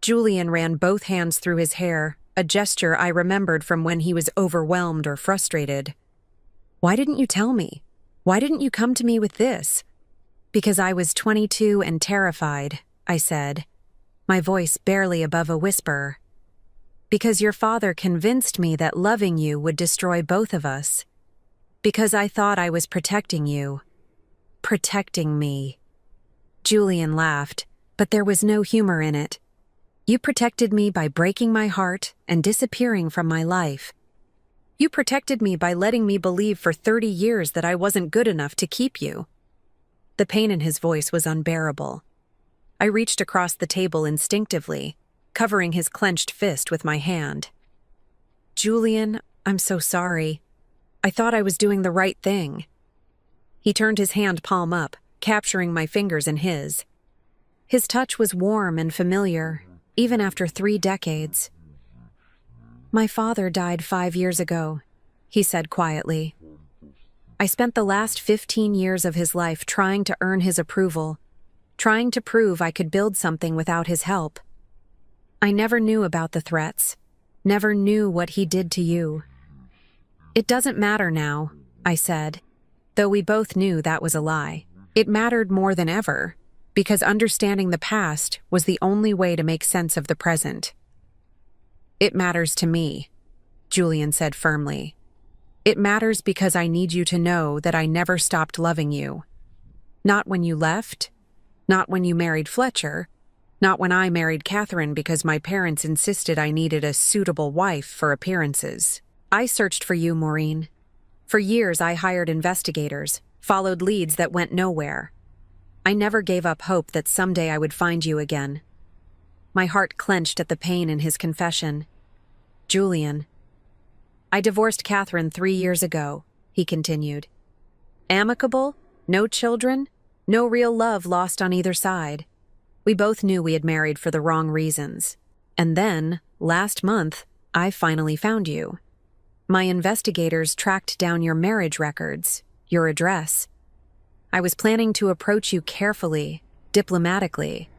Julian ran both hands through his hair, a gesture I remembered from when he was overwhelmed or frustrated. "Why didn't you tell me? Why didn't you come to me with this?" "Because I was 22 and terrified," I said, my voice barely above a whisper. "Because your father convinced me that loving you would destroy both of us. Because I thought I was protecting you. Protecting me." Julian laughed, but there was no humor in it. "You protected me by breaking my heart and disappearing from my life. You protected me by letting me believe for 30 years that I wasn't good enough to keep you." The pain in his voice was unbearable. I reached across the table instinctively, covering his clenched fist with my hand. "Julian, I'm so sorry. I thought I was doing the right thing." He turned his hand palm up, capturing my fingers in his. His touch was warm and familiar, even after 3 decades. "My father died 5 years ago," he said quietly. "I spent the last 15 years of his life trying to earn his approval, trying to prove I could build something without his help. I never knew about the threats, never knew what he did to you." "It doesn't matter now," I said, though we both knew that was a lie. It mattered more than ever, because understanding the past was the only way to make sense of the present. "It matters to me," Julian said firmly. "It matters because I need you to know that I never stopped loving you. Not when you left, not when you married Fletcher, not when I married Catherine because my parents insisted I needed a suitable wife for appearances. I searched for you, Maureen. For years I hired investigators, followed leads that went nowhere. I never gave up hope that someday I would find you again. My heart clenched at the pain in his confession. Julian. I divorced Catherine 3 years ago, he continued. Amicable, no children, no real love lost on either side. We both knew we had married for the wrong reasons. And then, last month, I finally found you. My investigators tracked down your marriage records, your address. I was planning to approach you carefully, diplomatically.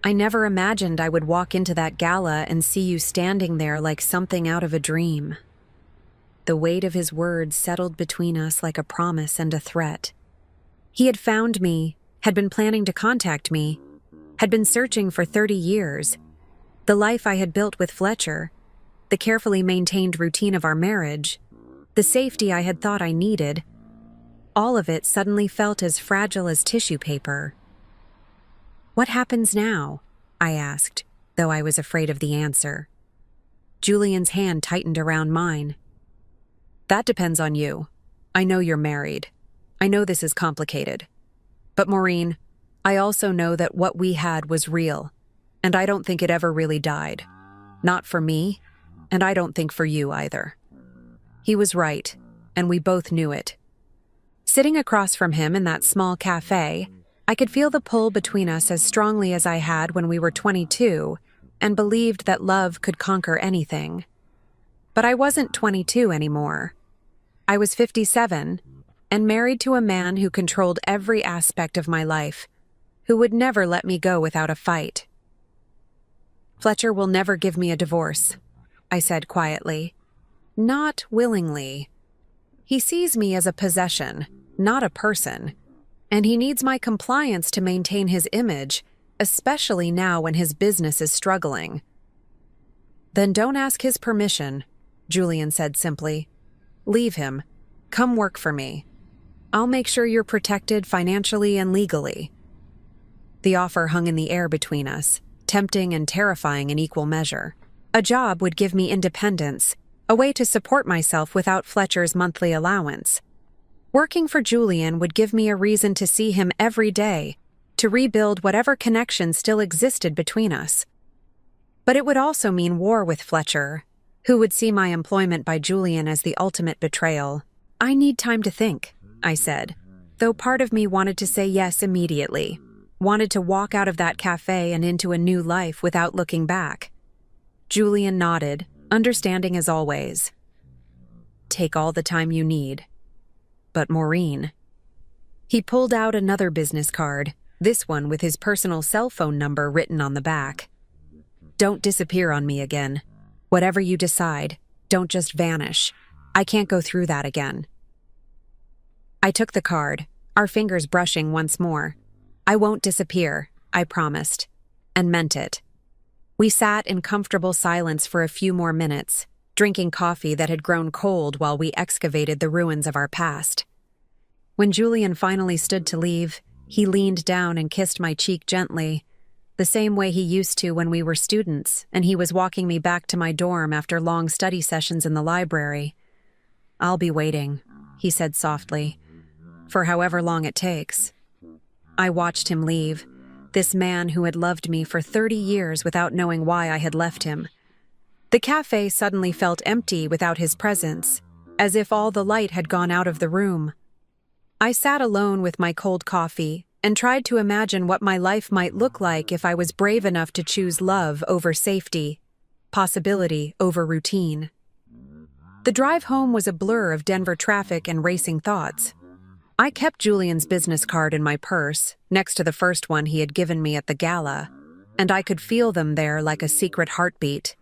I never imagined I would walk into that gala and see you standing there like something out of a dream. The weight of his words settled between us like a promise and a threat. He had found me, had been planning to contact me, had been searching for 30 years. The life I had built with Fletcher, the carefully maintained routine of our marriage, the safety I had thought I needed, all of it suddenly felt as fragile as tissue paper. What happens now? I asked, though I was afraid of the answer. Julian's hand tightened around mine. That depends on you. I know you're married. I know this is complicated. But Maureen, I also know that what we had was real, and I don't think it ever really died. Not for me, and I don't think for you either. He was right, and we both knew it. Sitting across from him in that small cafe, I could feel the pull between us as strongly as I had when we were 22 and believed that love could conquer anything. But I wasn't 22 anymore. I was 57 and married to a man who controlled every aspect of my life, who would never let me go without a fight. Fletcher will never give me a divorce, I said quietly. Not willingly. He sees me as a possession, not a person, and he needs my compliance to maintain his image, especially now when his business is struggling. Then don't ask his permission, Julian said simply. Leave him. Come work for me. I'll make sure you're protected financially and legally. The offer hung in the air between us, tempting and terrifying in equal measure. A job would give me independence, a way to support myself without Fletcher's monthly allowance. Working for Julian would give me a reason to see him every day, to rebuild whatever connection still existed between us. But it would also mean war with Fletcher, who would see my employment by Julian as the ultimate betrayal. I need time to think, I said, though part of me wanted to say yes immediately, wanted to walk out of that cafe and into a new life without looking back. Julian nodded, understanding as always. Take all the time you need. But Maureen. He pulled out another business card, this one with his personal cell phone number written on the back. Don't disappear on me again. Whatever you decide, don't just vanish. I can't go through that again. I took the card, our fingers brushing once more. I won't disappear, I promised, and meant it. We sat in comfortable silence for a few more minutes, drinking coffee that had grown cold while we excavated the ruins of our past. When Julian finally stood to leave, he leaned down and kissed my cheek gently, the same way he used to when we were students and he was walking me back to my dorm after long study sessions in the library. I'll be waiting, he said softly, for however long it takes. I watched him leave, this man who had loved me for 30 years without knowing why I had left him. The cafe suddenly felt empty without his presence, as if all the light had gone out of the room. I sat alone with my cold coffee and tried to imagine what my life might look like if I was brave enough to choose love over safety, possibility over routine. The drive home was a blur of Denver traffic and racing thoughts. I kept Julian's business card in my purse, next to the first one he had given me at the gala, and I could feel them there like a secret heartbeat.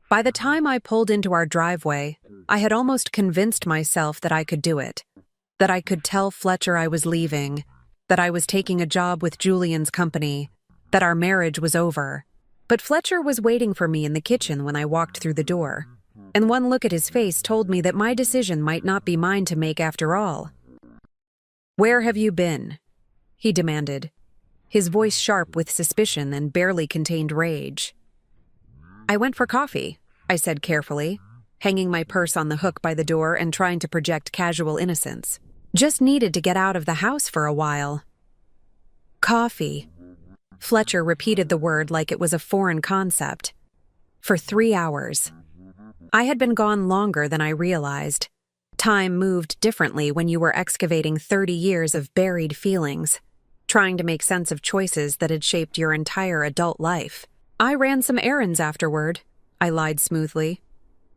By the time I pulled into our driveway, I had almost convinced myself that I could do it, that I could tell Fletcher I was leaving, that I was taking a job with Julian's company, that our marriage was over. But Fletcher was waiting for me in the kitchen when I walked through the door, and one look at his face told me that my decision might not be mine to make after all. "Where have you been?" he demanded, his voice sharp with suspicion and barely contained rage. "I went for coffee," I said carefully, hanging my purse on the hook by the door and trying to project casual innocence. Just needed to get out of the house for a while. Coffee. Fletcher repeated the word like it was a foreign concept. For 3 hours. I had been gone longer than I realized. Time moved differently when you were excavating 30 years of buried feelings, trying to make sense of choices that had shaped your entire adult life. I ran some errands afterward, I lied smoothly.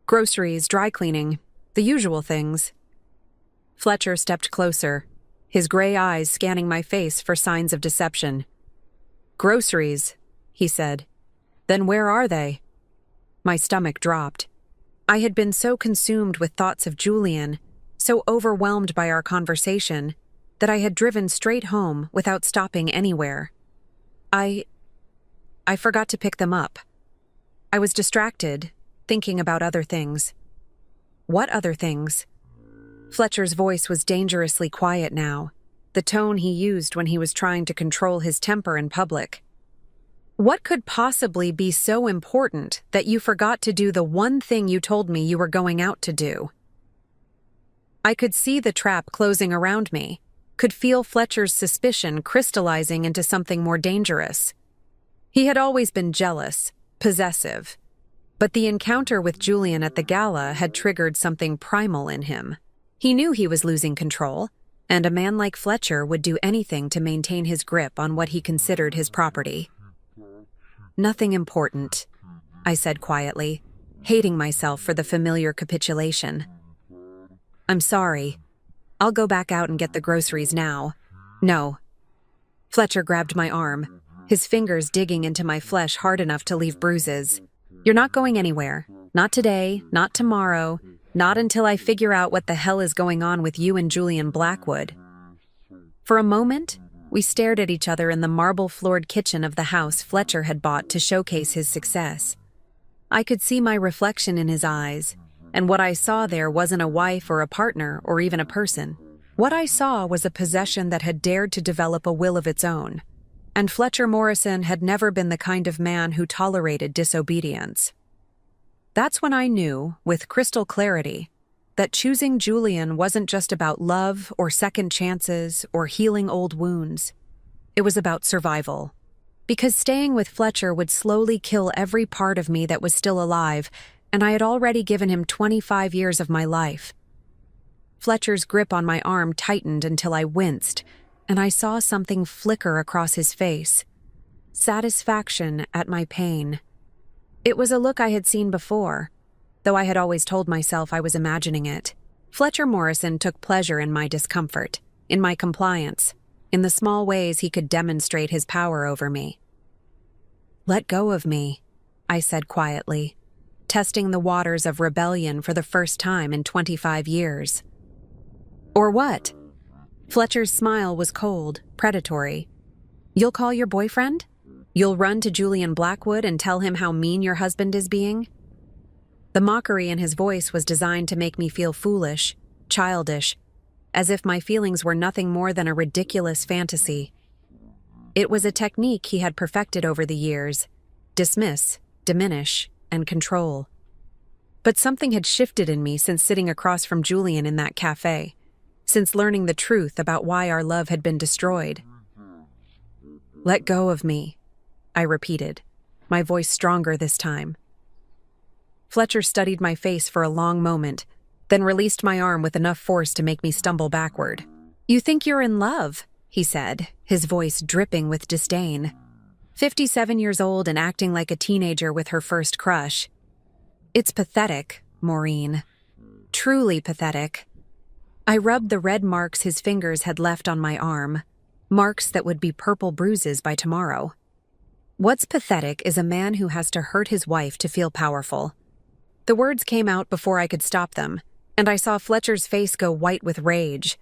Groceries, dry cleaning, the usual things. Fletcher stepped closer, his gray eyes scanning my face for signs of deception. Groceries, he said. Then where are they? My stomach dropped. I had been so consumed with thoughts of Julian, so overwhelmed by our conversation, that I had driven straight home without stopping anywhere. I forgot to pick them up. I was distracted, thinking about other things. What other things? Fletcher's voice was dangerously quiet now, the tone he used when he was trying to control his temper in public. What could possibly be so important that you forgot to do the one thing you told me you were going out to do? I could see the trap closing around me, could feel Fletcher's suspicion crystallizing into something more dangerous. He had always been jealous, possessive, but the encounter with Julian at the gala had triggered something primal in him. He knew he was losing control, and a man like Fletcher would do anything to maintain his grip on what he considered his property. Nothing important, I said quietly, hating myself for the familiar capitulation. I'm sorry. I'll go back out and get the groceries now. No. Fletcher grabbed my arm, his fingers digging into my flesh hard enough to leave bruises. You're not going anywhere. Not today, not tomorrow, not until I figure out what the hell is going on with you and Julian Blackwood. For a moment, we stared at each other in the marble-floored kitchen of the house Fletcher had bought to showcase his success. I could see my reflection in his eyes, and what I saw there wasn't a wife or a partner or even a person. What I saw was a possession that had dared to develop a will of its own, and Fletcher Morrison had never been the kind of man who tolerated disobedience. That's when I knew, with crystal clarity, that choosing Julian wasn't just about love or second chances or healing old wounds. It was about survival. Because staying with Fletcher would slowly kill every part of me that was still alive, and I had already given him 25 years of my life. Fletcher's grip on my arm tightened until I winced, and I saw something flicker across his face. Satisfaction at my pain. It was a look I had seen before, though I had always told myself I was imagining it. Fletcher Morrison took pleasure in my discomfort, in my compliance, in the small ways he could demonstrate his power over me. Let go of me, I said quietly, testing the waters of rebellion for the first time in 25 years. Or what? Fletcher's smile was cold, predatory. You'll call your boyfriend? You'll run to Julian Blackwood and tell him how mean your husband is being? The mockery in his voice was designed to make me feel foolish, childish, as if my feelings were nothing more than a ridiculous fantasy. It was a technique he had perfected over the years: dismiss, diminish, and control. But something had shifted in me since sitting across from Julian in that cafe, since learning the truth about why our love had been destroyed. Let go of me, I repeated, my voice stronger this time. Fletcher studied my face for a long moment, then released my arm with enough force to make me stumble backward. You think you're in love, he said, his voice dripping with disdain. 57 years old and acting like a teenager with her first crush. It's pathetic, Maureen. Truly pathetic. I rubbed the red marks his fingers had left on my arm, marks that would be purple bruises by tomorrow. What's pathetic is a man who has to hurt his wife to feel powerful. The words came out before I could stop them, and I saw Fletcher's face go white with rage.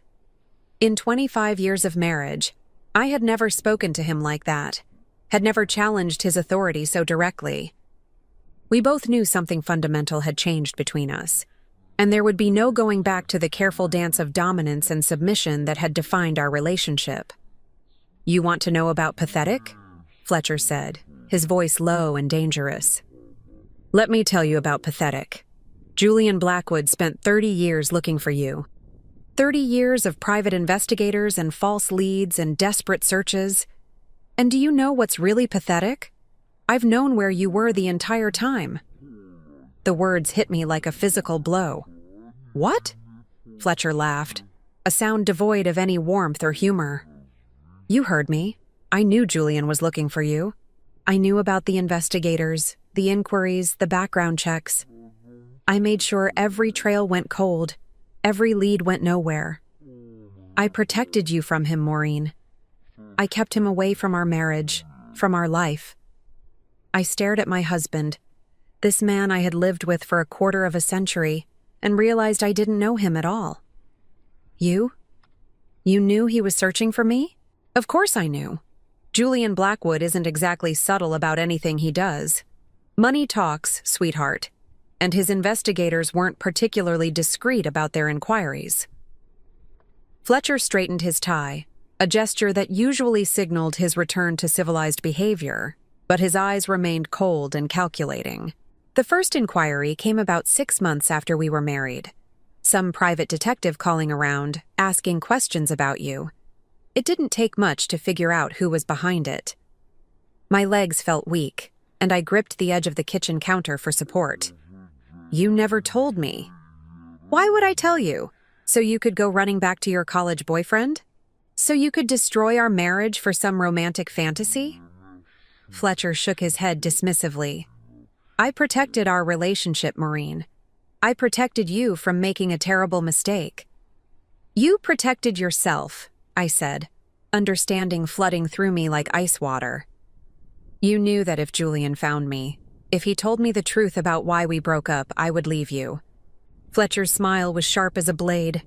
In 25 years of marriage, I had never spoken to him like that, had never challenged his authority so directly. We both knew something fundamental had changed between us, and there would be no going back to the careful dance of dominance and submission that had defined our relationship. You want to know about pathetic? Fletcher said, his voice low and dangerous. Let me tell you about pathetic. Julian Blackwood spent 30 years looking for you. 30 years of private investigators and false leads and desperate searches. And do you know what's really pathetic? I've known where you were the entire time. The words hit me like a physical blow. What? Fletcher laughed, a sound devoid of any warmth or humor. You heard me. I knew Julian was looking for you. I knew about the investigators, the inquiries, the background checks. I made sure every trail went cold, every lead went nowhere. I protected you from him, Maureen. I kept him away from our marriage, from our life. I stared at my husband, this man I had lived with for a quarter of a century, and realized I didn't know him at all. You? You knew he was searching for me? Of course I knew. Julian Blackwood isn't exactly subtle about anything he does. Money talks, sweetheart, and his investigators weren't particularly discreet about their inquiries. Fletcher straightened his tie, a gesture that usually signaled his return to civilized behavior, but his eyes remained cold and calculating. The first inquiry came about 6 months after we were married. Some private detective calling around, asking questions about you. It didn't take much to figure out who was behind it. My legs felt weak, and I gripped the edge of the kitchen counter for support. You never told me. Why would I tell you? So you could go running back to your college boyfriend? So you could destroy our marriage for some romantic fantasy? Fletcher shook his head dismissively. I protected our relationship, Maureen. I protected you from making a terrible mistake. You protected yourself, I said, understanding flooding through me like ice water. You knew that if Julian found me, if he told me the truth about why we broke up, I would leave you. Fletcher's smile was sharp as a blade.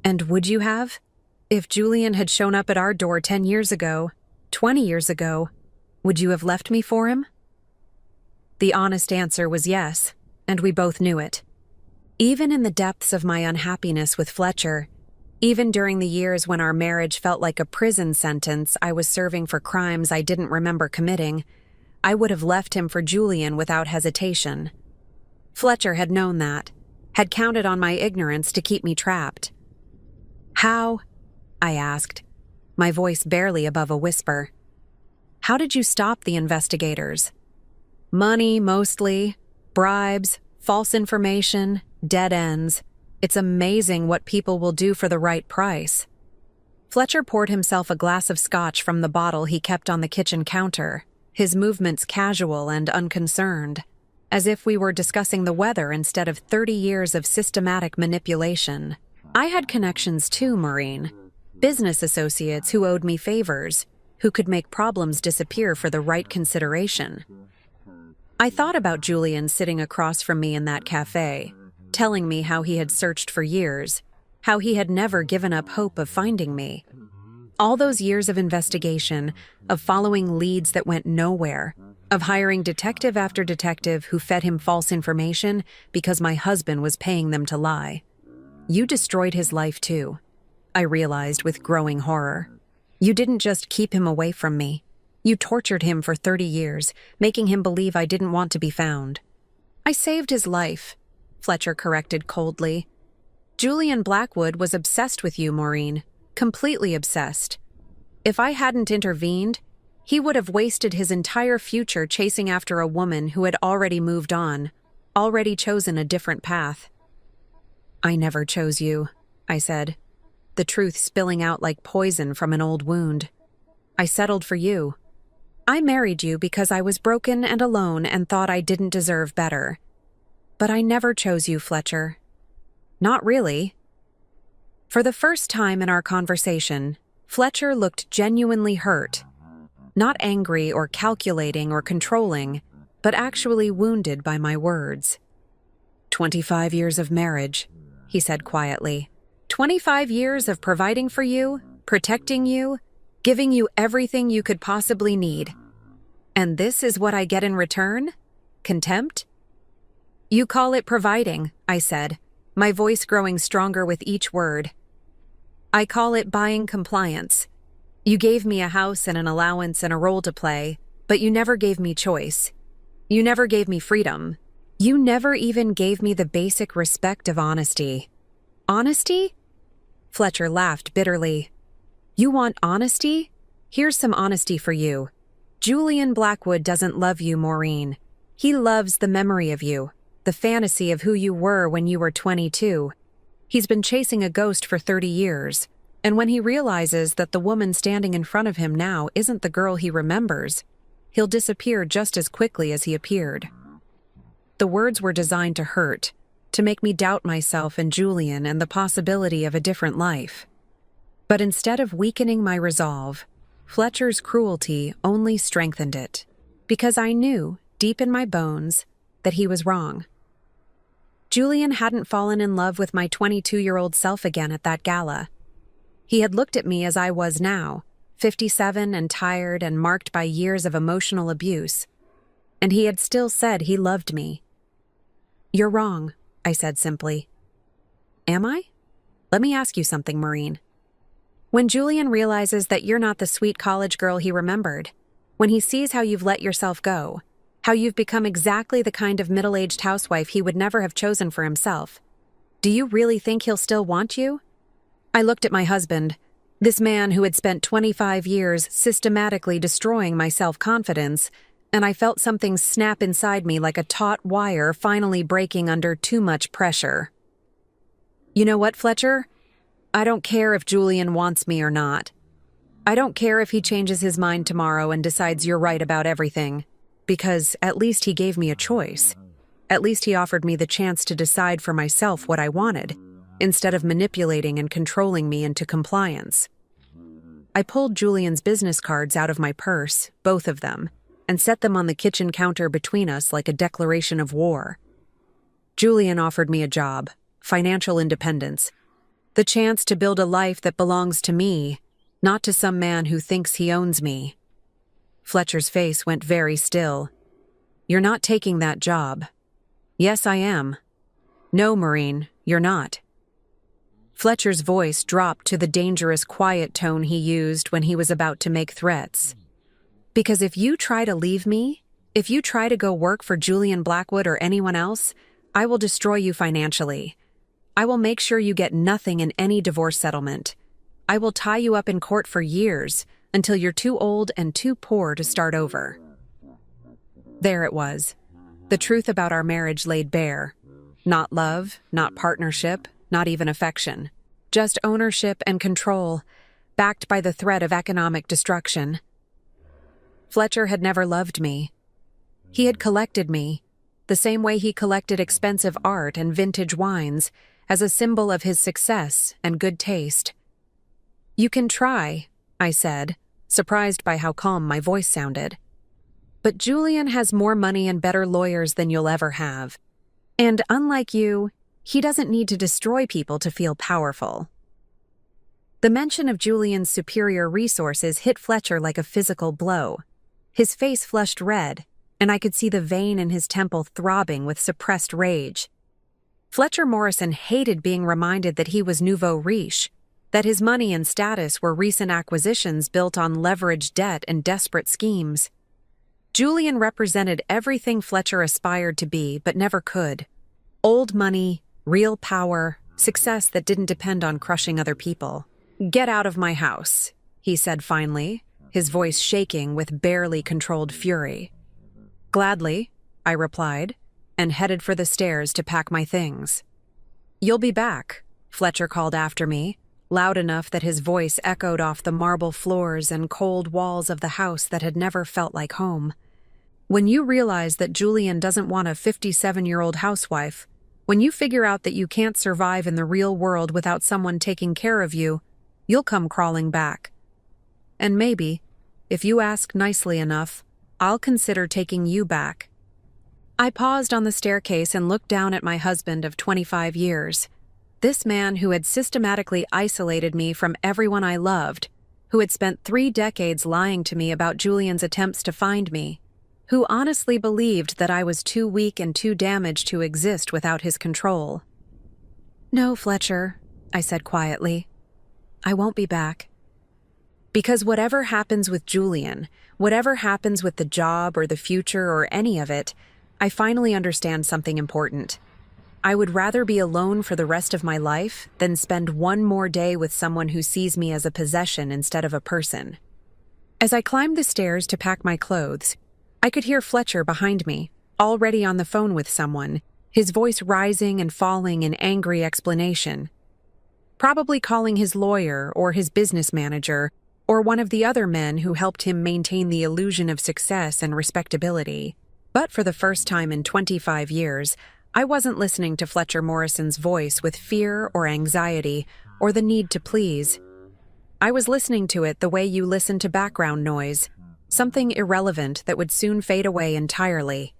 And would you have? If Julian had shown up at our door 10 years ago, 20 years ago, would you have left me for him? The honest answer was yes, and we both knew it. Even in the depths of my unhappiness with Fletcher, even during the years when our marriage felt like a prison sentence I was serving for crimes I didn't remember committing, I would have left him for Julian without hesitation. Fletcher had known that, had counted on my ignorance to keep me trapped. How? I asked, my voice barely above a whisper. How did you stop the investigators? Money, mostly. Bribes, false information, dead ends. It's amazing what people will do for the right price. Fletcher poured himself a glass of scotch from the bottle he kept on the kitchen counter, his movements casual and unconcerned, as if we were discussing the weather instead of 30 years of systematic manipulation. I had connections too, Maureen. Business associates who owed me favors, who could make problems disappear for the right consideration. I thought about Julian sitting across from me in that cafe, telling me how he had searched for years, how he had never given up hope of finding me. All those years of investigation, of following leads that went nowhere, of hiring detective after detective who fed him false information because my husband was paying them to lie. You destroyed his life too, I realized with growing horror. You didn't just keep him away from me. You tortured him for 30 years, making him believe I didn't want to be found. I saved his life, Fletcher corrected coldly. Julian Blackwood was obsessed with you, Maureen. Completely obsessed. If I hadn't intervened, he would have wasted his entire future chasing after a woman who had already moved on, already chosen a different path. I never chose you, I said, the truth spilling out like poison from an old wound. I settled for you. I married you because I was broken and alone and thought I didn't deserve better. But I never chose you, Fletcher. Not really. For the first time in our conversation, Fletcher looked genuinely hurt. Not angry or calculating or controlling, but actually wounded by my words. 25 years of marriage, he said quietly. 25 years of providing for you, protecting you, giving you everything you could possibly need. And this is what I get in return? Contempt? You call it providing, I said, my voice growing stronger with each word. I call it buying compliance. You gave me a house and an allowance and a role to play, but you never gave me choice. You never gave me freedom. You never even gave me the basic respect of honesty. Honesty? Fletcher laughed bitterly. You want honesty? Here's some honesty for you. Julian Blackwood doesn't love you, Maureen. He loves the memory of you, the fantasy of who you were when you were 22. He's been chasing a ghost for 30 years, and when he realizes that the woman standing in front of him now isn't the girl he remembers, he'll disappear just as quickly as he appeared. The words were designed to hurt, to make me doubt myself and Julian and the possibility of a different life. But instead of weakening my resolve, Fletcher's cruelty only strengthened it, because I knew, deep in my bones, that he was wrong. Julian hadn't fallen in love with my 22-year-old self again at that gala. He had looked at me as I was now, 57 and tired and marked by years of emotional abuse, and he had still said he loved me. You're wrong, I said simply. Am I? Let me ask you something, Maureen. When Julian realizes that you're not the sweet college girl he remembered, when he sees how you've let yourself go, how you've become exactly the kind of middle-aged housewife he would never have chosen for himself, do you really think he'll still want you? I looked at my husband, this man who had spent 25 years systematically destroying my self-confidence, and I felt something snap inside me like a taut wire finally breaking under too much pressure. You know what, Fletcher? I don't care if Julian wants me or not. I don't care if he changes his mind tomorrow and decides you're right about everything, because at least he gave me a choice. At least he offered me the chance to decide for myself what I wanted, instead of manipulating and controlling me into compliance. I pulled Julian's business cards out of my purse, both of them, and set them on the kitchen counter between us like a declaration of war. Julian offered me a job, financial independence, the chance to build a life that belongs to me, not to some man who thinks he owns me. Fletcher's face went very still. You're not taking that job. Yes, I am. No, Maureen, you're not. Fletcher's voice dropped to the dangerous quiet tone he used when he was about to make threats. Because if you try to leave me, if you try to go work for Julian Blackwood or anyone else, I will destroy you financially. I will make sure you get nothing in any divorce settlement. I will tie you up in court for years until you're too old and too poor to start over. There it was. The truth about our marriage laid bare. Not love, not partnership, not even affection. Just ownership and control, backed by the threat of economic destruction. Fletcher had never loved me. He had collected me, the same way he collected expensive art and vintage wines, as a symbol of his success and good taste. You can try, I said, surprised by how calm my voice sounded. But Julian has more money and better lawyers than you'll ever have. And unlike you, he doesn't need to destroy people to feel powerful. The mention of Julian's superior resources hit Fletcher like a physical blow. His face flushed red, and I could see the vein in his temple throbbing with suppressed rage. Fletcher Morrison hated being reminded that he was nouveau riche, that his money and status were recent acquisitions built on leveraged debt and desperate schemes. Julian represented everything Fletcher aspired to be but never could. Old money, real power, success that didn't depend on crushing other people. Get out of my house, he said finally, his voice shaking with barely controlled fury. Gladly, I replied, and headed for the stairs to pack my things. You'll be back, Fletcher called after me, loud enough that his voice echoed off the marble floors and cold walls of the house that had never felt like home. When you realize that Julian doesn't want a 57-year-old housewife, when you figure out that you can't survive in the real world without someone taking care of you, you'll come crawling back. And maybe, if you ask nicely enough, I'll consider taking you back. I paused on the staircase and looked down at my husband of 25 years. This man who had systematically isolated me from everyone I loved, who had spent 3 decades lying to me about Julian's attempts to find me, who honestly believed that I was too weak and too damaged to exist without his control. No, Fletcher, I said quietly. I won't be back. Because whatever happens with Julian, whatever happens with the job or the future or any of it, I finally understand something important. I would rather be alone for the rest of my life than spend one more day with someone who sees me as a possession instead of a person. As I climbed the stairs to pack my clothes, I could hear Fletcher behind me, already on the phone with someone, his voice rising and falling in angry explanation. Probably calling his lawyer or his business manager or one of the other men who helped him maintain the illusion of success and respectability. But for the first time in 25 years, I wasn't listening to Fletcher Morrison's voice with fear or anxiety or the need to please. I was listening to it the way you listen to background noise, something irrelevant that would soon fade away entirely.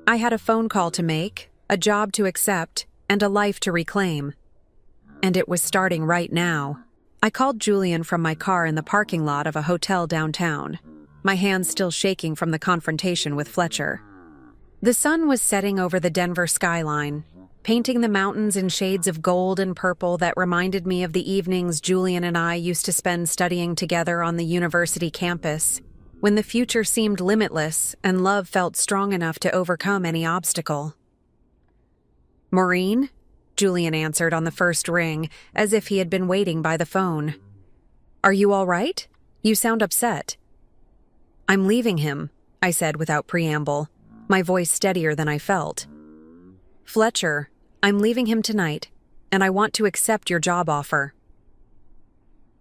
I had a phone call to make, a job to accept, and a life to reclaim. And it was starting right now. I called Julian from my car in the parking lot of a hotel downtown, my hands still shaking from the confrontation with Fletcher. The sun was setting over the Denver skyline, painting the mountains in shades of gold and purple that reminded me of the evenings Julian and I used to spend studying together on the university campus, when the future seemed limitless and love felt strong enough to overcome any obstacle. "Maureen?" Julian answered on the first ring, as if he had been waiting by the phone. "Are you all right? You sound upset." "I'm leaving him," I said without preamble, my voice steadier than I felt. "Fletcher, I'm leaving him tonight, and I want to accept your job offer."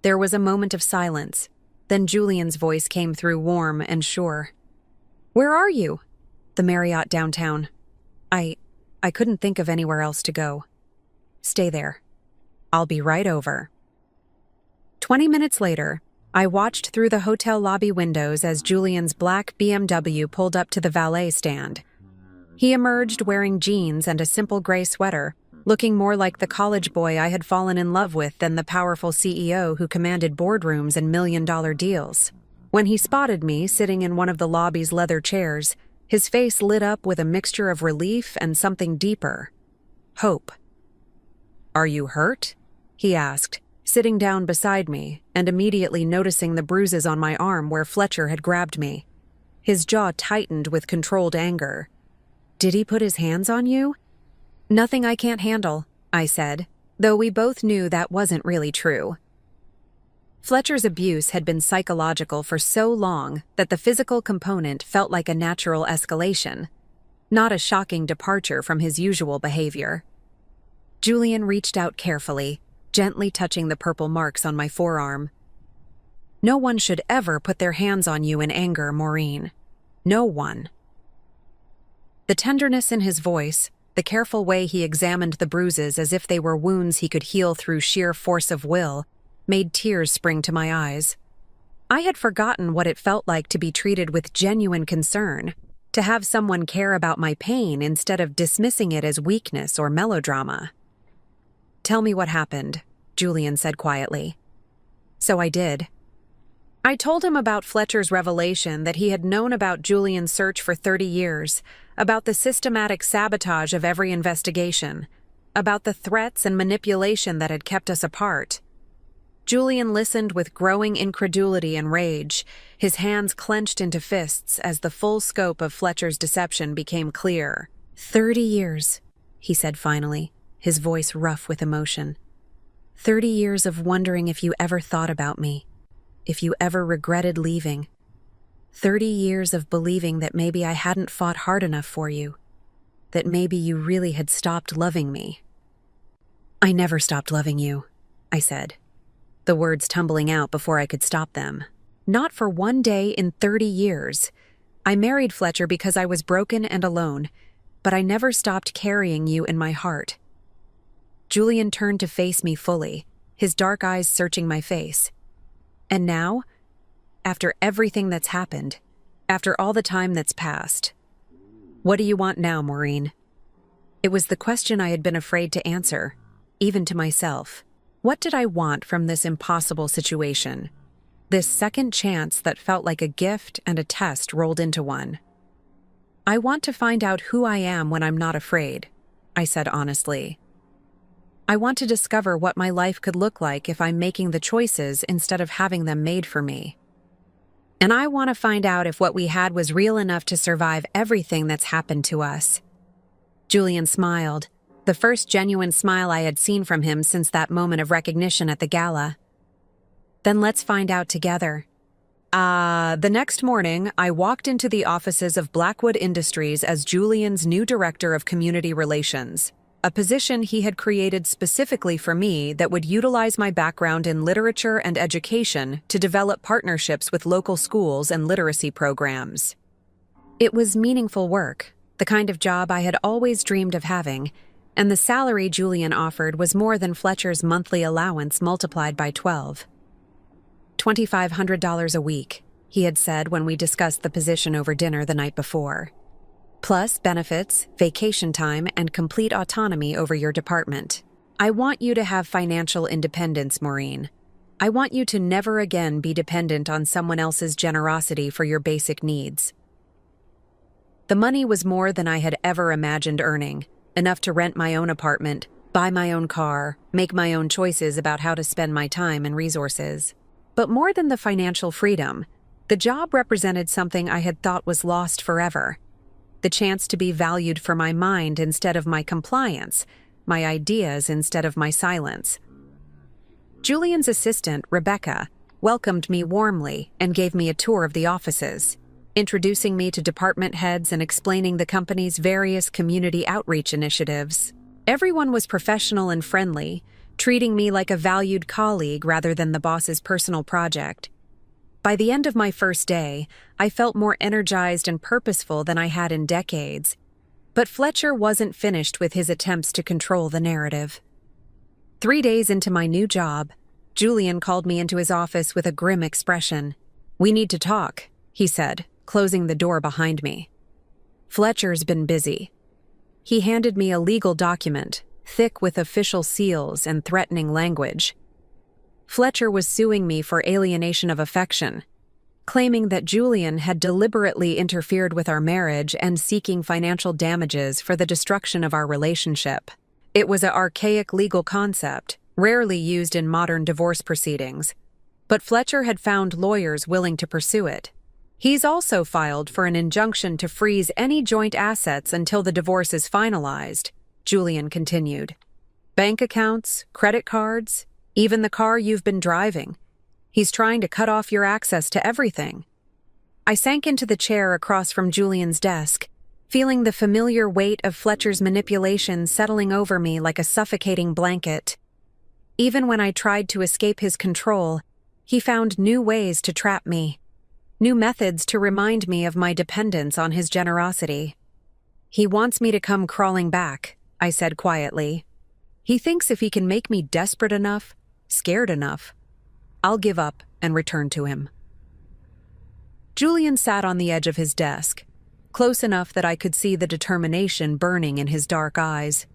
There was a moment of silence, then Julian's voice came through warm and sure. "Where are you?" "The Marriott downtown. I couldn't think of anywhere else to go." "Stay there. I'll be right over." 20 minutes later, I watched through the hotel lobby windows as Julian's black BMW pulled up to the valet stand. He emerged wearing jeans and a simple gray sweater, looking more like the college boy I had fallen in love with than the powerful CEO who commanded boardrooms and million-dollar deals. When he spotted me sitting in one of the lobby's leather chairs, his face lit up with a mixture of relief and something deeper: hope. "Are you hurt?" he asked, sitting down beside me and immediately noticing the bruises on my arm where Fletcher had grabbed me. His jaw tightened with controlled anger. "Did he put his hands on you?" "Nothing I can't handle," I said, though we both knew that wasn't really true. Fletcher's abuse had been psychological for so long that the physical component felt like a natural escalation, not a shocking departure from his usual behavior. Julian reached out carefully, gently touching the purple marks on my forearm. "No one should ever put their hands on you in anger, Maureen. No one." The tenderness in his voice, the careful way he examined the bruises as if they were wounds he could heal through sheer force of will, made tears spring to my eyes. I had forgotten what it felt like to be treated with genuine concern, to have someone care about my pain instead of dismissing it as weakness or melodrama. "Tell me what happened," Julian said quietly. So I did. I told him about Fletcher's revelation that he had known about Julian's search for 30 years, about the systematic sabotage of every investigation, about the threats and manipulation that had kept us apart. Julian listened with growing incredulity and rage, his hands clenched into fists as the full scope of Fletcher's deception became clear. 30 years, he said finally, his voice rough with emotion. 30 years of wondering if you ever thought about me, if you ever regretted leaving. 30 years of believing that maybe I hadn't fought hard enough for you, that maybe you really had stopped loving me. "I never stopped loving you," I said, the words tumbling out before I could stop them. "Not for one day in 30 years. I married Fletcher because I was broken and alone, but I never stopped carrying you in my heart." Julian turned to face me fully, his dark eyes searching my face. "And now, after everything that's happened, after all the time that's passed, what do you want now, Maureen?" It was the question I had been afraid to answer, even to myself. What did I want from this impossible situation? This second chance that felt like a gift and a test rolled into one. "I want to find out who I am when I'm not afraid," I said honestly. "I want to discover what my life could look like if I'm making the choices instead of having them made for me. And I want to find out if what we had was real enough to survive everything that's happened to us." Julian smiled, the first genuine smile I had seen from him since that moment of recognition at the gala. "Then let's find out together." The next morning, I walked into the offices of Blackwood Industries as Julian's new director of community relations, a position he had created specifically for me that would utilize my background in literature and education to develop partnerships with local schools and literacy programs. It was meaningful work, the kind of job I had always dreamed of having, and the salary Julian offered was more than Fletcher's monthly allowance multiplied by 12. $2,500 a week, he had said when we discussed the position over dinner the night before. Plus benefits, vacation time, and complete autonomy over your department. I want you to have financial independence, Maureen. I want you to never again be dependent on someone else's generosity for your basic needs. The money was more than I had ever imagined earning, enough to rent my own apartment, buy my own car, make my own choices about how to spend my time and resources. But more than the financial freedom, the job represented something I had thought was lost forever. The chance to be valued for my mind instead of my compliance, my ideas instead of my silence. Julian's assistant, Rebecca, welcomed me warmly and gave me a tour of the offices, introducing me to department heads and explaining the company's various community outreach initiatives. Everyone was professional and friendly, treating me like a valued colleague rather than the boss's personal project. By the end of my first day, I felt more energized and purposeful than I had in decades. But Fletcher wasn't finished with his attempts to control the narrative. 3 days into my new job, Julian called me into his office with a grim expression. "We need to talk," he said, closing the door behind me. "Fletcher's been busy." He handed me a legal document, thick with official seals and threatening language. Fletcher was suing me for alienation of affection, claiming that Julian had deliberately interfered with our marriage and seeking financial damages for the destruction of our relationship. It was an archaic legal concept, rarely used in modern divorce proceedings, but Fletcher had found lawyers willing to pursue it. He's also filed for an injunction to freeze any joint assets until the divorce is finalized, Julian continued. "Bank accounts, credit cards, even the car you've been driving. He's trying to cut off your access to everything." I sank into the chair across from Julian's desk, feeling the familiar weight of Fletcher's manipulation settling over me like a suffocating blanket. Even when I tried to escape his control, he found new ways to trap me, new methods to remind me of my dependence on his generosity. "He wants me to come crawling back," I said quietly. "He thinks if he can make me desperate enough, scared enough, I'll give up and return to him." Julian sat on the edge of his desk, close enough that I could see the determination burning in his dark eyes.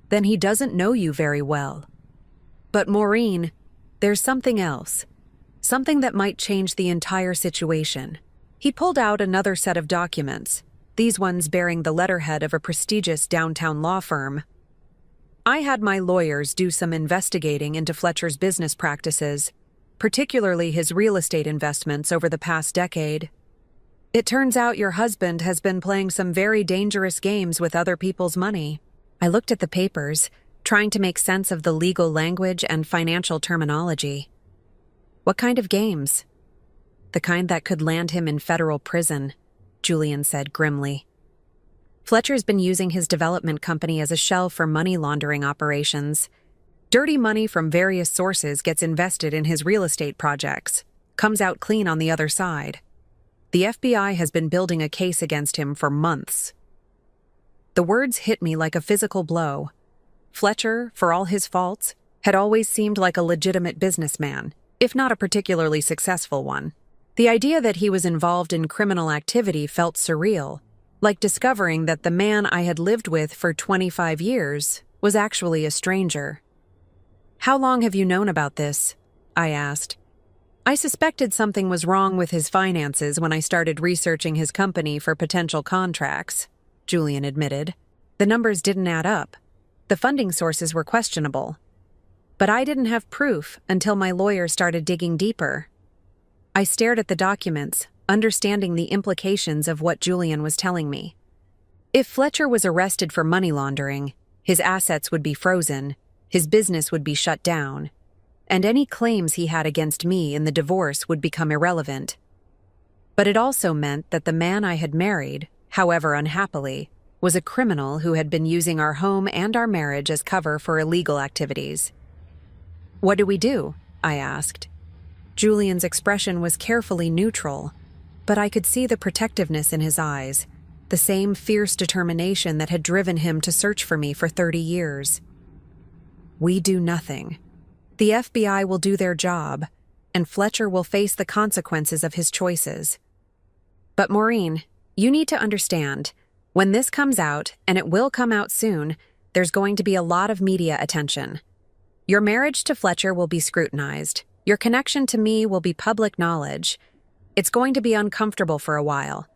"Then he doesn't know you very well. But Maureen, there's something else. Something that might change the entire situation." He pulled out another set of documents, these ones bearing the letterhead of a prestigious downtown law firm. I had my lawyers do some investigating into Fletcher's business practices, particularly his real estate investments over the past decade. "It turns out your husband has been playing some very dangerous games with other people's money." I looked at the papers, trying to make sense of the legal language and financial terminology. "What kind of games?" "The kind that could land him in federal prison," Julian said grimly. "Fletcher's been using his development company as a shell for money laundering operations. Dirty money from various sources gets invested in his real estate projects, comes out clean on the other side. The FBI has been building a case against him for months." The words hit me like a physical blow. Fletcher, for all his faults, had always seemed like a legitimate businessman, if not a particularly successful one. The idea that he was involved in criminal activity felt surreal, like discovering that the man I had lived with for 25 years was actually a stranger. "How long have you known about this?" I asked. "I suspected something was wrong with his finances when I started researching his company for potential contracts," Julian admitted. "The numbers didn't add up. The funding sources were questionable. But I didn't have proof until my lawyer started digging deeper." I stared at the documents, understanding the implications of what Julian was telling me. If Fletcher was arrested for money laundering, His assets would be frozen, his business would be shut down, and any claims he had against me in the divorce would become irrelevant. But it also meant that the man I had married, however unhappily, was a criminal who had been using our home and our marriage as cover for illegal activities. "What do we do?" I asked. Julian's expression was carefully neutral, but I could see the protectiveness in his eyes, the same fierce determination that had driven him to search for me for 30 years. "We do nothing. The FBI will do their job, and Fletcher will face the consequences of his choices. But Maureen, you need to understand, when this comes out, and it will come out soon, there's going to be a lot of media attention. Your marriage to Fletcher will be scrutinized. Your connection to me will be public knowledge. It's going to be uncomfortable for a while."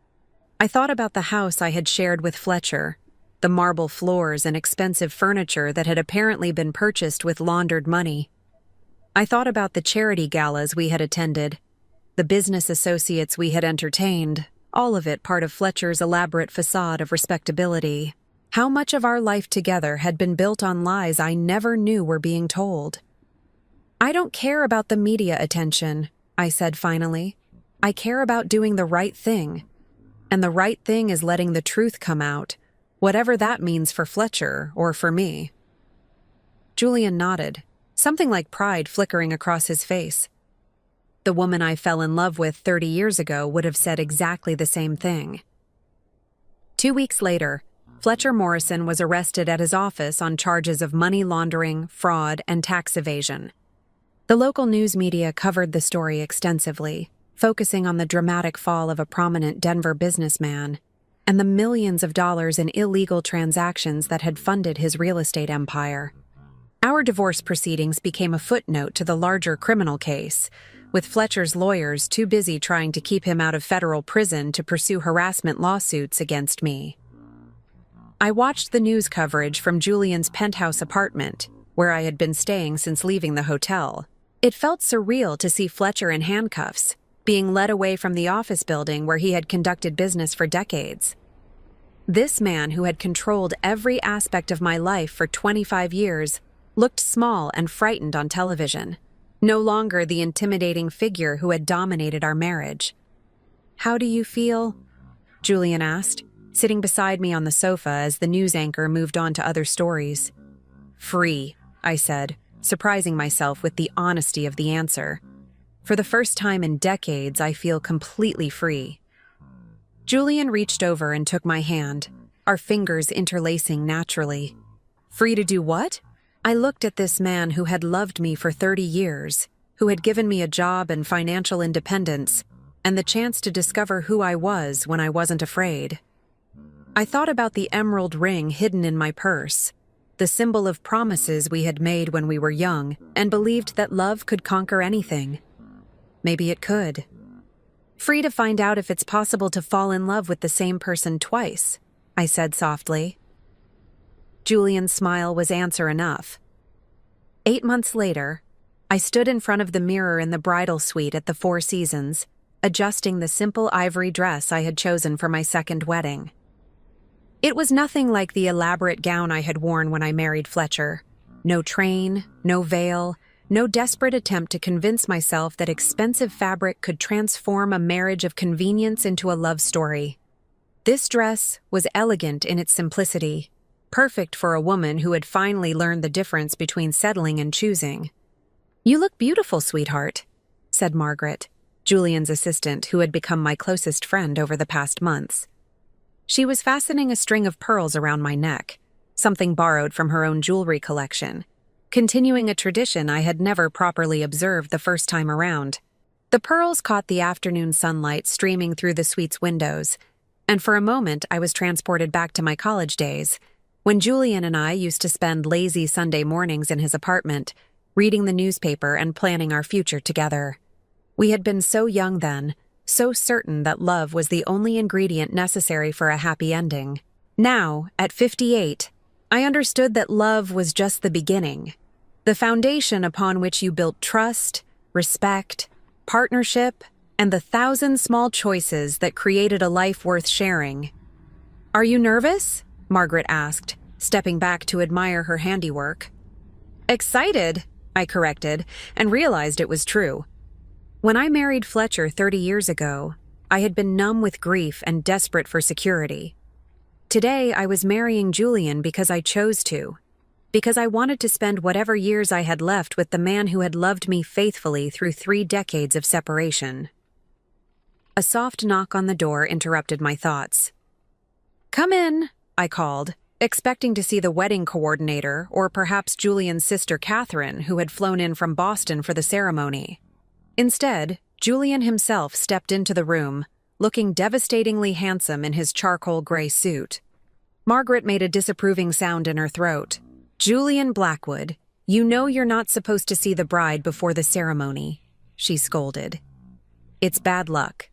I thought about the house I had shared with Fletcher, the marble floors and expensive furniture that had apparently been purchased with laundered money. I thought about the charity galas we had attended, the business associates we had entertained, all of it part of Fletcher's elaborate facade of respectability. How much of our life together had been built on lies I never knew were being told? "I don't care about the media attention," I said finally. "I care about doing the right thing. And the right thing is letting the truth come out, whatever that means for Fletcher or for me." Julian nodded, something like pride flickering across his face. The woman I fell in love with 30 years ago would have said exactly the same thing. 2 weeks later, Fletcher Morrison was arrested at his office on charges of money laundering, fraud, and tax evasion. The local news media covered the story extensively, focusing on the dramatic fall of a prominent Denver businessman and the millions of dollars in illegal transactions that had funded his real estate empire. Our divorce proceedings became a footnote to the larger criminal case, with Fletcher's lawyers too busy trying to keep him out of federal prison to pursue harassment lawsuits against me. I watched the news coverage from Julian's penthouse apartment, where I had been staying since leaving the hotel. It felt surreal to see Fletcher in handcuffs, being led away from the office building where he had conducted business for decades. This man who had controlled every aspect of my life for 25 years looked small and frightened on television, no longer the intimidating figure who had dominated our marriage. "How do you feel?" Julian asked, sitting beside me on the sofa as the news anchor moved on to other stories. "Free," I said, surprising myself with the honesty of the answer. "For the first time in decades, I feel completely free." Julian reached over and took my hand, our fingers interlacing naturally. "Free to do what?" I looked at this man who had loved me for 30 years, who had given me a job and financial independence, and the chance to discover who I was when I wasn't afraid. I thought about the emerald ring hidden in my purse, the symbol of promises we had made when we were young, and believed that love could conquer anything. Maybe it could. "Free to find out if it's possible to fall in love with the same person twice," I said softly. Julian's smile was answer enough. 8 months later, I stood in front of the mirror in the bridal suite at the Four Seasons, adjusting the simple ivory dress I had chosen for my second wedding. It was nothing like the elaborate gown I had worn when I married Fletcher. No train, no veil, no desperate attempt to convince myself that expensive fabric could transform a marriage of convenience into a love story. This dress was elegant in its simplicity, perfect for a woman who had finally learned the difference between settling and choosing. "You look beautiful, sweetheart," said Margaret, Julian's assistant who had become my closest friend over the past months. She was fastening a string of pearls around my neck, something borrowed from her own jewelry collection, continuing a tradition I had never properly observed the first time around. The pearls caught the afternoon sunlight streaming through the suite's windows, and for a moment I was transported back to my college days, when Julian and I used to spend lazy Sunday mornings in his apartment, reading the newspaper and planning our future together. We had been so young then, so certain that love was the only ingredient necessary for a happy ending. Now, at 58, I understood that love was just the beginning, the foundation upon which you built trust, respect, partnership, and the 1,000 small choices that created a life worth sharing. "Are you nervous?" Margaret asked, stepping back to admire her handiwork. Excited, I corrected, and realized it was true. When I married Fletcher 30 years ago, I had been numb with grief and desperate for security. Today, I was marrying Julian because I chose to, because I wanted to spend whatever years I had left with the man who had loved me faithfully through 3 decades of separation. A soft knock on the door interrupted my thoughts. "Come in," I called, expecting to see the wedding coordinator or perhaps Julian's sister Catherine, who had flown in from Boston for the ceremony. Instead, Julian himself stepped into the room, looking devastatingly handsome in his charcoal gray suit. Margaret made a disapproving sound in her throat. "Julian Blackwood, you know you're not supposed to see the bride before the ceremony," she scolded. "It's bad luck."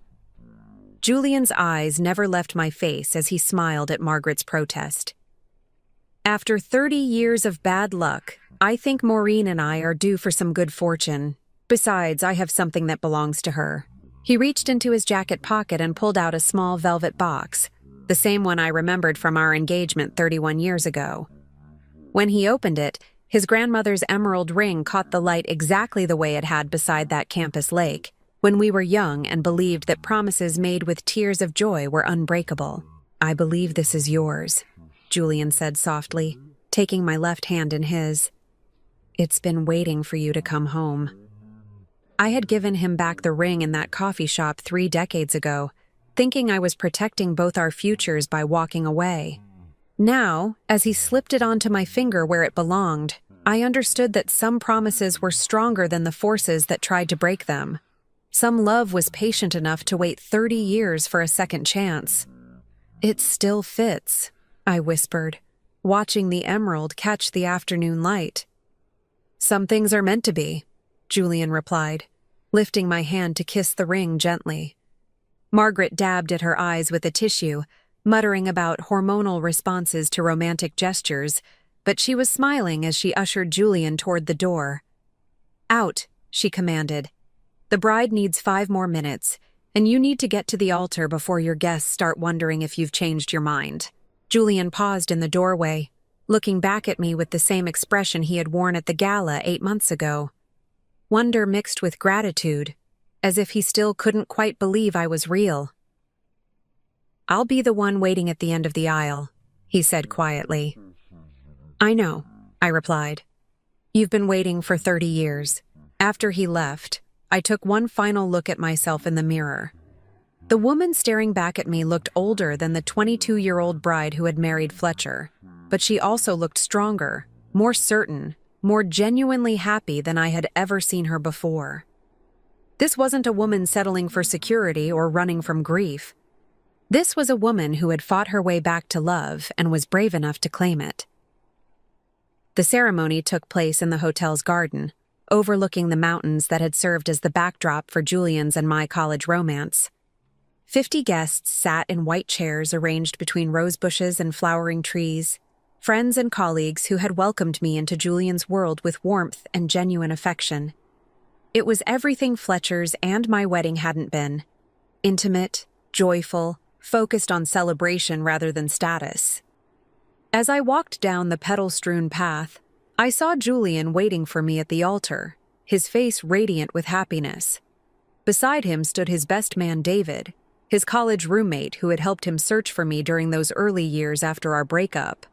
Julian's eyes never left my face as he smiled at Margaret's protest. "After 30 years of bad luck, I think Maureen and I are due for some good fortune. Besides, I have something that belongs to her." He reached into his jacket pocket and pulled out a small velvet box, the same one I remembered from our engagement 31 years ago. When he opened it, his grandmother's emerald ring caught the light exactly the way it had beside that campus lake, when we were young and believed that promises made with tears of joy were unbreakable. "I believe this is yours," Julian said softly, taking my left hand in his. "It's been waiting for you to come home." I had given him back the ring in that coffee shop 3 decades ago, thinking I was protecting both our futures by walking away. Now, as he slipped it onto my finger where it belonged, I understood that some promises were stronger than the forces that tried to break them. Some love was patient enough to wait 30 years for a second chance. "It still fits," I whispered, watching the emerald catch the afternoon light. "Some things are meant to be," Julian replied, lifting my hand to kiss the ring gently. Margaret dabbed at her eyes with a tissue, muttering about hormonal responses to romantic gestures, but she was smiling as she ushered Julian toward the door. "Out," she commanded. "The bride needs 5 more minutes, and you need to get to the altar before your guests start wondering if you've changed your mind." Julian paused in the doorway, looking back at me with the same expression he had worn at the gala 8 months ago. Wonder mixed with gratitude, as if he still couldn't quite believe I was real. "I'll be the one waiting at the end of the aisle," he said quietly. "I know," I replied. "You've been waiting for 30 years. After he left, I took one final look at myself in the mirror. The woman staring back at me looked older than the 22-year-old bride who had married Fletcher, but she also looked stronger, more certain, more genuinely happy than I had ever seen her before. This wasn't a woman settling for security or running from grief. This was a woman who had fought her way back to love and was brave enough to claim it. The ceremony took place in the hotel's garden, overlooking the mountains that had served as the backdrop for Julian's and my college romance. 50 guests sat in white chairs arranged between rose bushes and flowering trees, friends and colleagues who had welcomed me into Julian's world with warmth and genuine affection. It was everything Fletcher's and my wedding hadn't been: intimate, joyful, focused on celebration rather than status. As I walked down the petal-strewn path, I saw Julian waiting for me at the altar, his face radiant with happiness. Beside him stood his best man David, his college roommate who had helped him search for me during those early years after our breakup.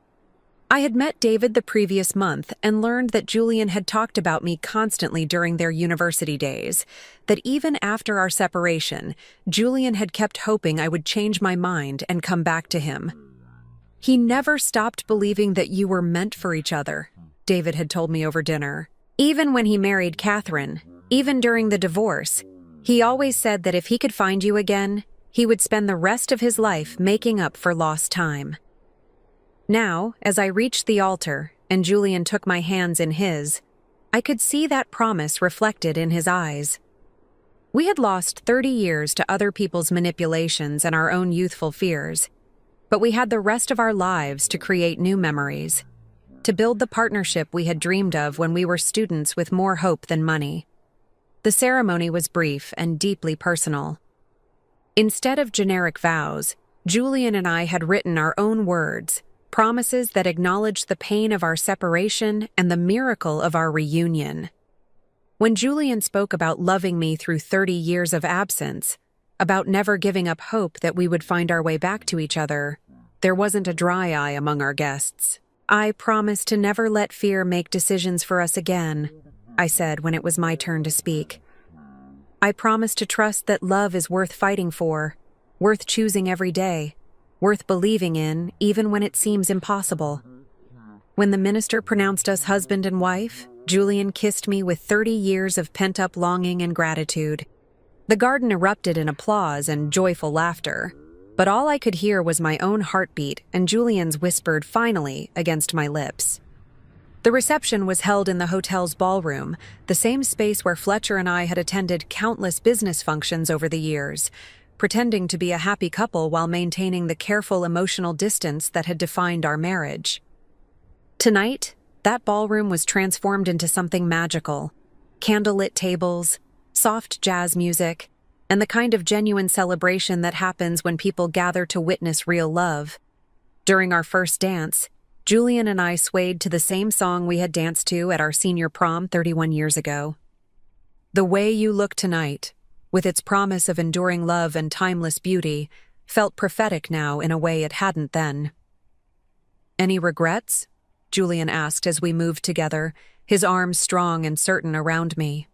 I had met David the previous month and learned that Julian had talked about me constantly during their university days, that even after our separation, Julian had kept hoping I would change my mind and come back to him. "He never stopped believing that you were meant for each other," David had told me over dinner. "Even when he married Catherine, even during the divorce, he always said that if he could find you again, he would spend the rest of his life making up for lost time." Now, as I reached the altar and Julian took my hands in his, I could see that promise reflected in his eyes. We had lost 30 years to other people's manipulations and our own youthful fears, but we had the rest of our lives to create new memories, to build the partnership we had dreamed of when we were students with more hope than money. The ceremony was brief and deeply personal. Instead of generic vows, Julian and I had written our own words, promises that acknowledged the pain of our separation and the miracle of our reunion. When Julian spoke about loving me through 30 years of absence, about never giving up hope that we would find our way back to each other, there wasn't a dry eye among our guests. "I promise to never let fear make decisions for us again," I said when it was my turn to speak. "I promise to trust that love is worth fighting for, worth choosing every day, worth believing in even when it seems impossible." When the minister pronounced us husband and wife, Julian kissed me with 30 years of pent-up longing and gratitude. The garden erupted in applause and joyful laughter, but all I could hear was my own heartbeat and Julian's whispered "finally" against my lips. The reception was held in the hotel's ballroom, the same space where Fletcher and I had attended countless business functions over the years, pretending to be a happy couple while maintaining the careful emotional distance that had defined our marriage. Tonight, that ballroom was transformed into something magical. Candlelit tables, soft jazz music, and the kind of genuine celebration that happens when people gather to witness real love. During our first dance, Julian and I swayed to the same song we had danced to at our senior prom 31 years ago. "The Way You Look Tonight," with its promise of enduring love and timeless beauty, felt prophetic now in a way it hadn't then. "Any regrets?" Julian asked as we moved together, his arms strong and certain around me.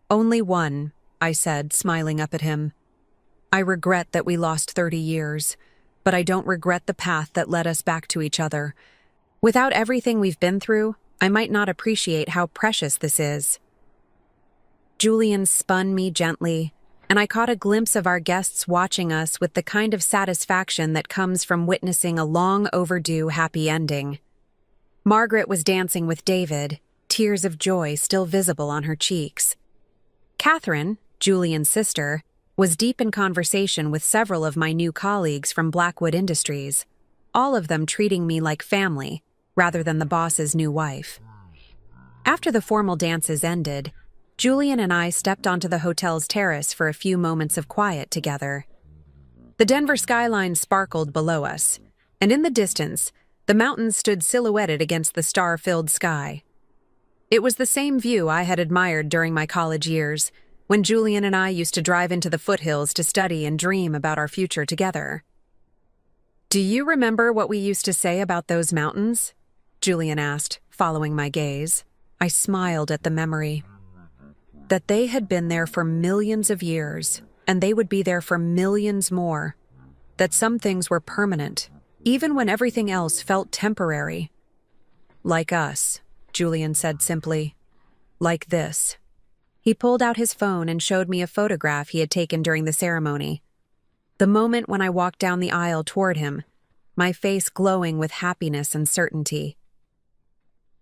"Only one," I said, smiling up at him. "I regret that we lost 30 years, but I don't regret the path that led us back to each other. Without everything we've been through, I might not appreciate how precious this is." Julian spun me gently, and I caught a glimpse of our guests watching us with the kind of satisfaction that comes from witnessing a long-overdue happy ending. Margaret was dancing with David, tears of joy still visible on her cheeks. Catherine, Julian's sister, was deep in conversation with several of my new colleagues from Blackwood Industries, all of them treating me like family, rather than the boss's new wife. After the formal dances ended, Julian and I stepped onto the hotel's terrace for a few moments of quiet together. The Denver skyline sparkled below us, and in the distance, the mountains stood silhouetted against the star-filled sky. It was the same view I had admired during my college years, when Julian and I used to drive into the foothills to study and dream about our future together. "Do you remember what we used to say about those mountains?" Julian asked, following my gaze. I smiled at the memory. That they had been there for millions of years, and they would be there for millions more. That some things were permanent, even when everything else felt temporary. "Like us," Julian said simply. "Like this." He pulled out his phone and showed me a photograph he had taken during the ceremony. The moment when I walked down the aisle toward him, my face glowing with happiness and certainty.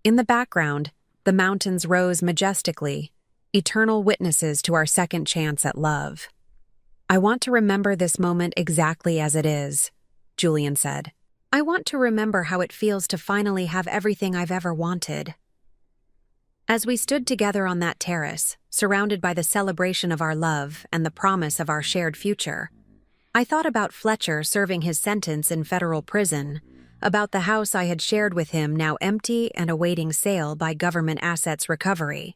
In the background, the mountains rose majestically, eternal witnesses to our second chance at love. "I want to remember this moment exactly as it is," Julian said. "I want to remember how it feels to finally have everything I've ever wanted." As we stood together on that terrace, surrounded by the celebration of our love and the promise of our shared future, I thought about Fletcher serving his sentence in federal prison, about the house I had shared with him now empty and awaiting sale by government assets recovery.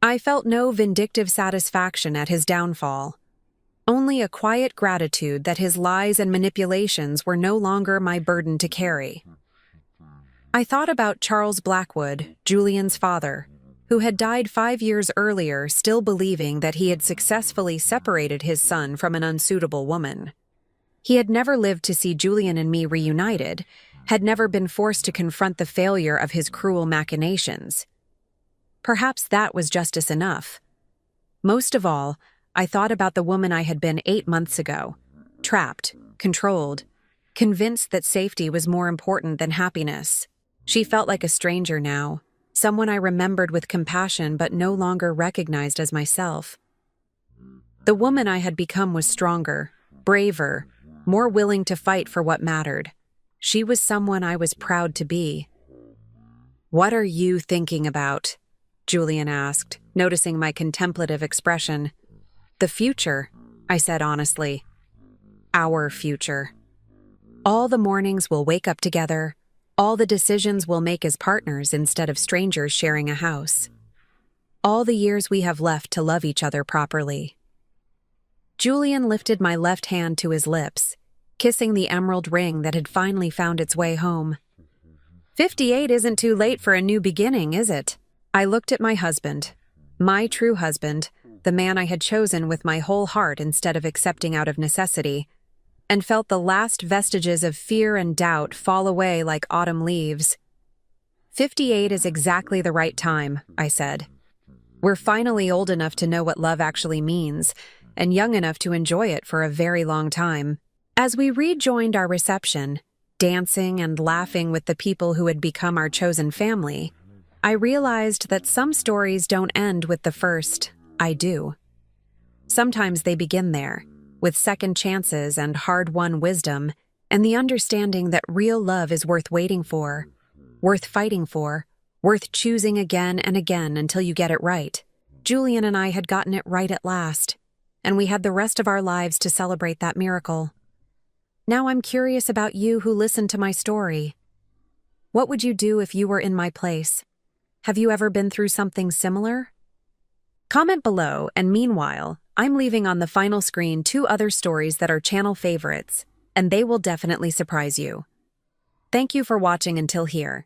I felt no vindictive satisfaction at his downfall, only a quiet gratitude that his lies and manipulations were no longer my burden to carry. I thought about Charles Blackwood, Julian's father, who had died 5 years earlier, still believing that he had successfully separated his son from an unsuitable woman. He had never lived to see Julian and me reunited, had never been forced to confront the failure of his cruel machinations. Perhaps that was justice enough. Most of all, I thought about the woman I had been 8 months ago, trapped, controlled, convinced that safety was more important than happiness. She felt like a stranger now, someone I remembered with compassion but no longer recognized as myself. The woman I had become was stronger, braver, more willing to fight for what mattered. She was someone I was proud to be. "What are you thinking about?" Julian asked, noticing my contemplative expression. "The future," I said honestly. "Our future." All the mornings we'll wake up together. All the decisions we'll make as partners instead of strangers sharing a house. All the years we have left to love each other properly. Julian lifted my left hand to his lips, kissing the emerald ring that had finally found its way home. 58 isn't too late for a new beginning, is it? I looked at my husband, my true husband, the man I had chosen with my whole heart instead of accepting out of necessity, and felt the last vestiges of fear and doubt fall away like autumn leaves. 58 is exactly the right time, I said. We're finally old enough to know what love actually means, and young enough to enjoy it for a very long time. As we rejoined our reception, dancing and laughing with the people who had become our chosen family, I realized that some stories don't end with the first, I do. Sometimes they begin there, with second chances and hard-won wisdom, and the understanding that real love is worth waiting for, worth fighting for, worth choosing again and again until you get it right. Julian and I had gotten it right at last, and we had the rest of our lives to celebrate that miracle. Now I'm curious about you who listened to my story. What would you do if you were in my place? Have you ever been through something similar? Comment below, and meanwhile, I'm leaving on the final screen 2 other stories that are channel favorites, and they will definitely surprise you. Thank you for watching until here.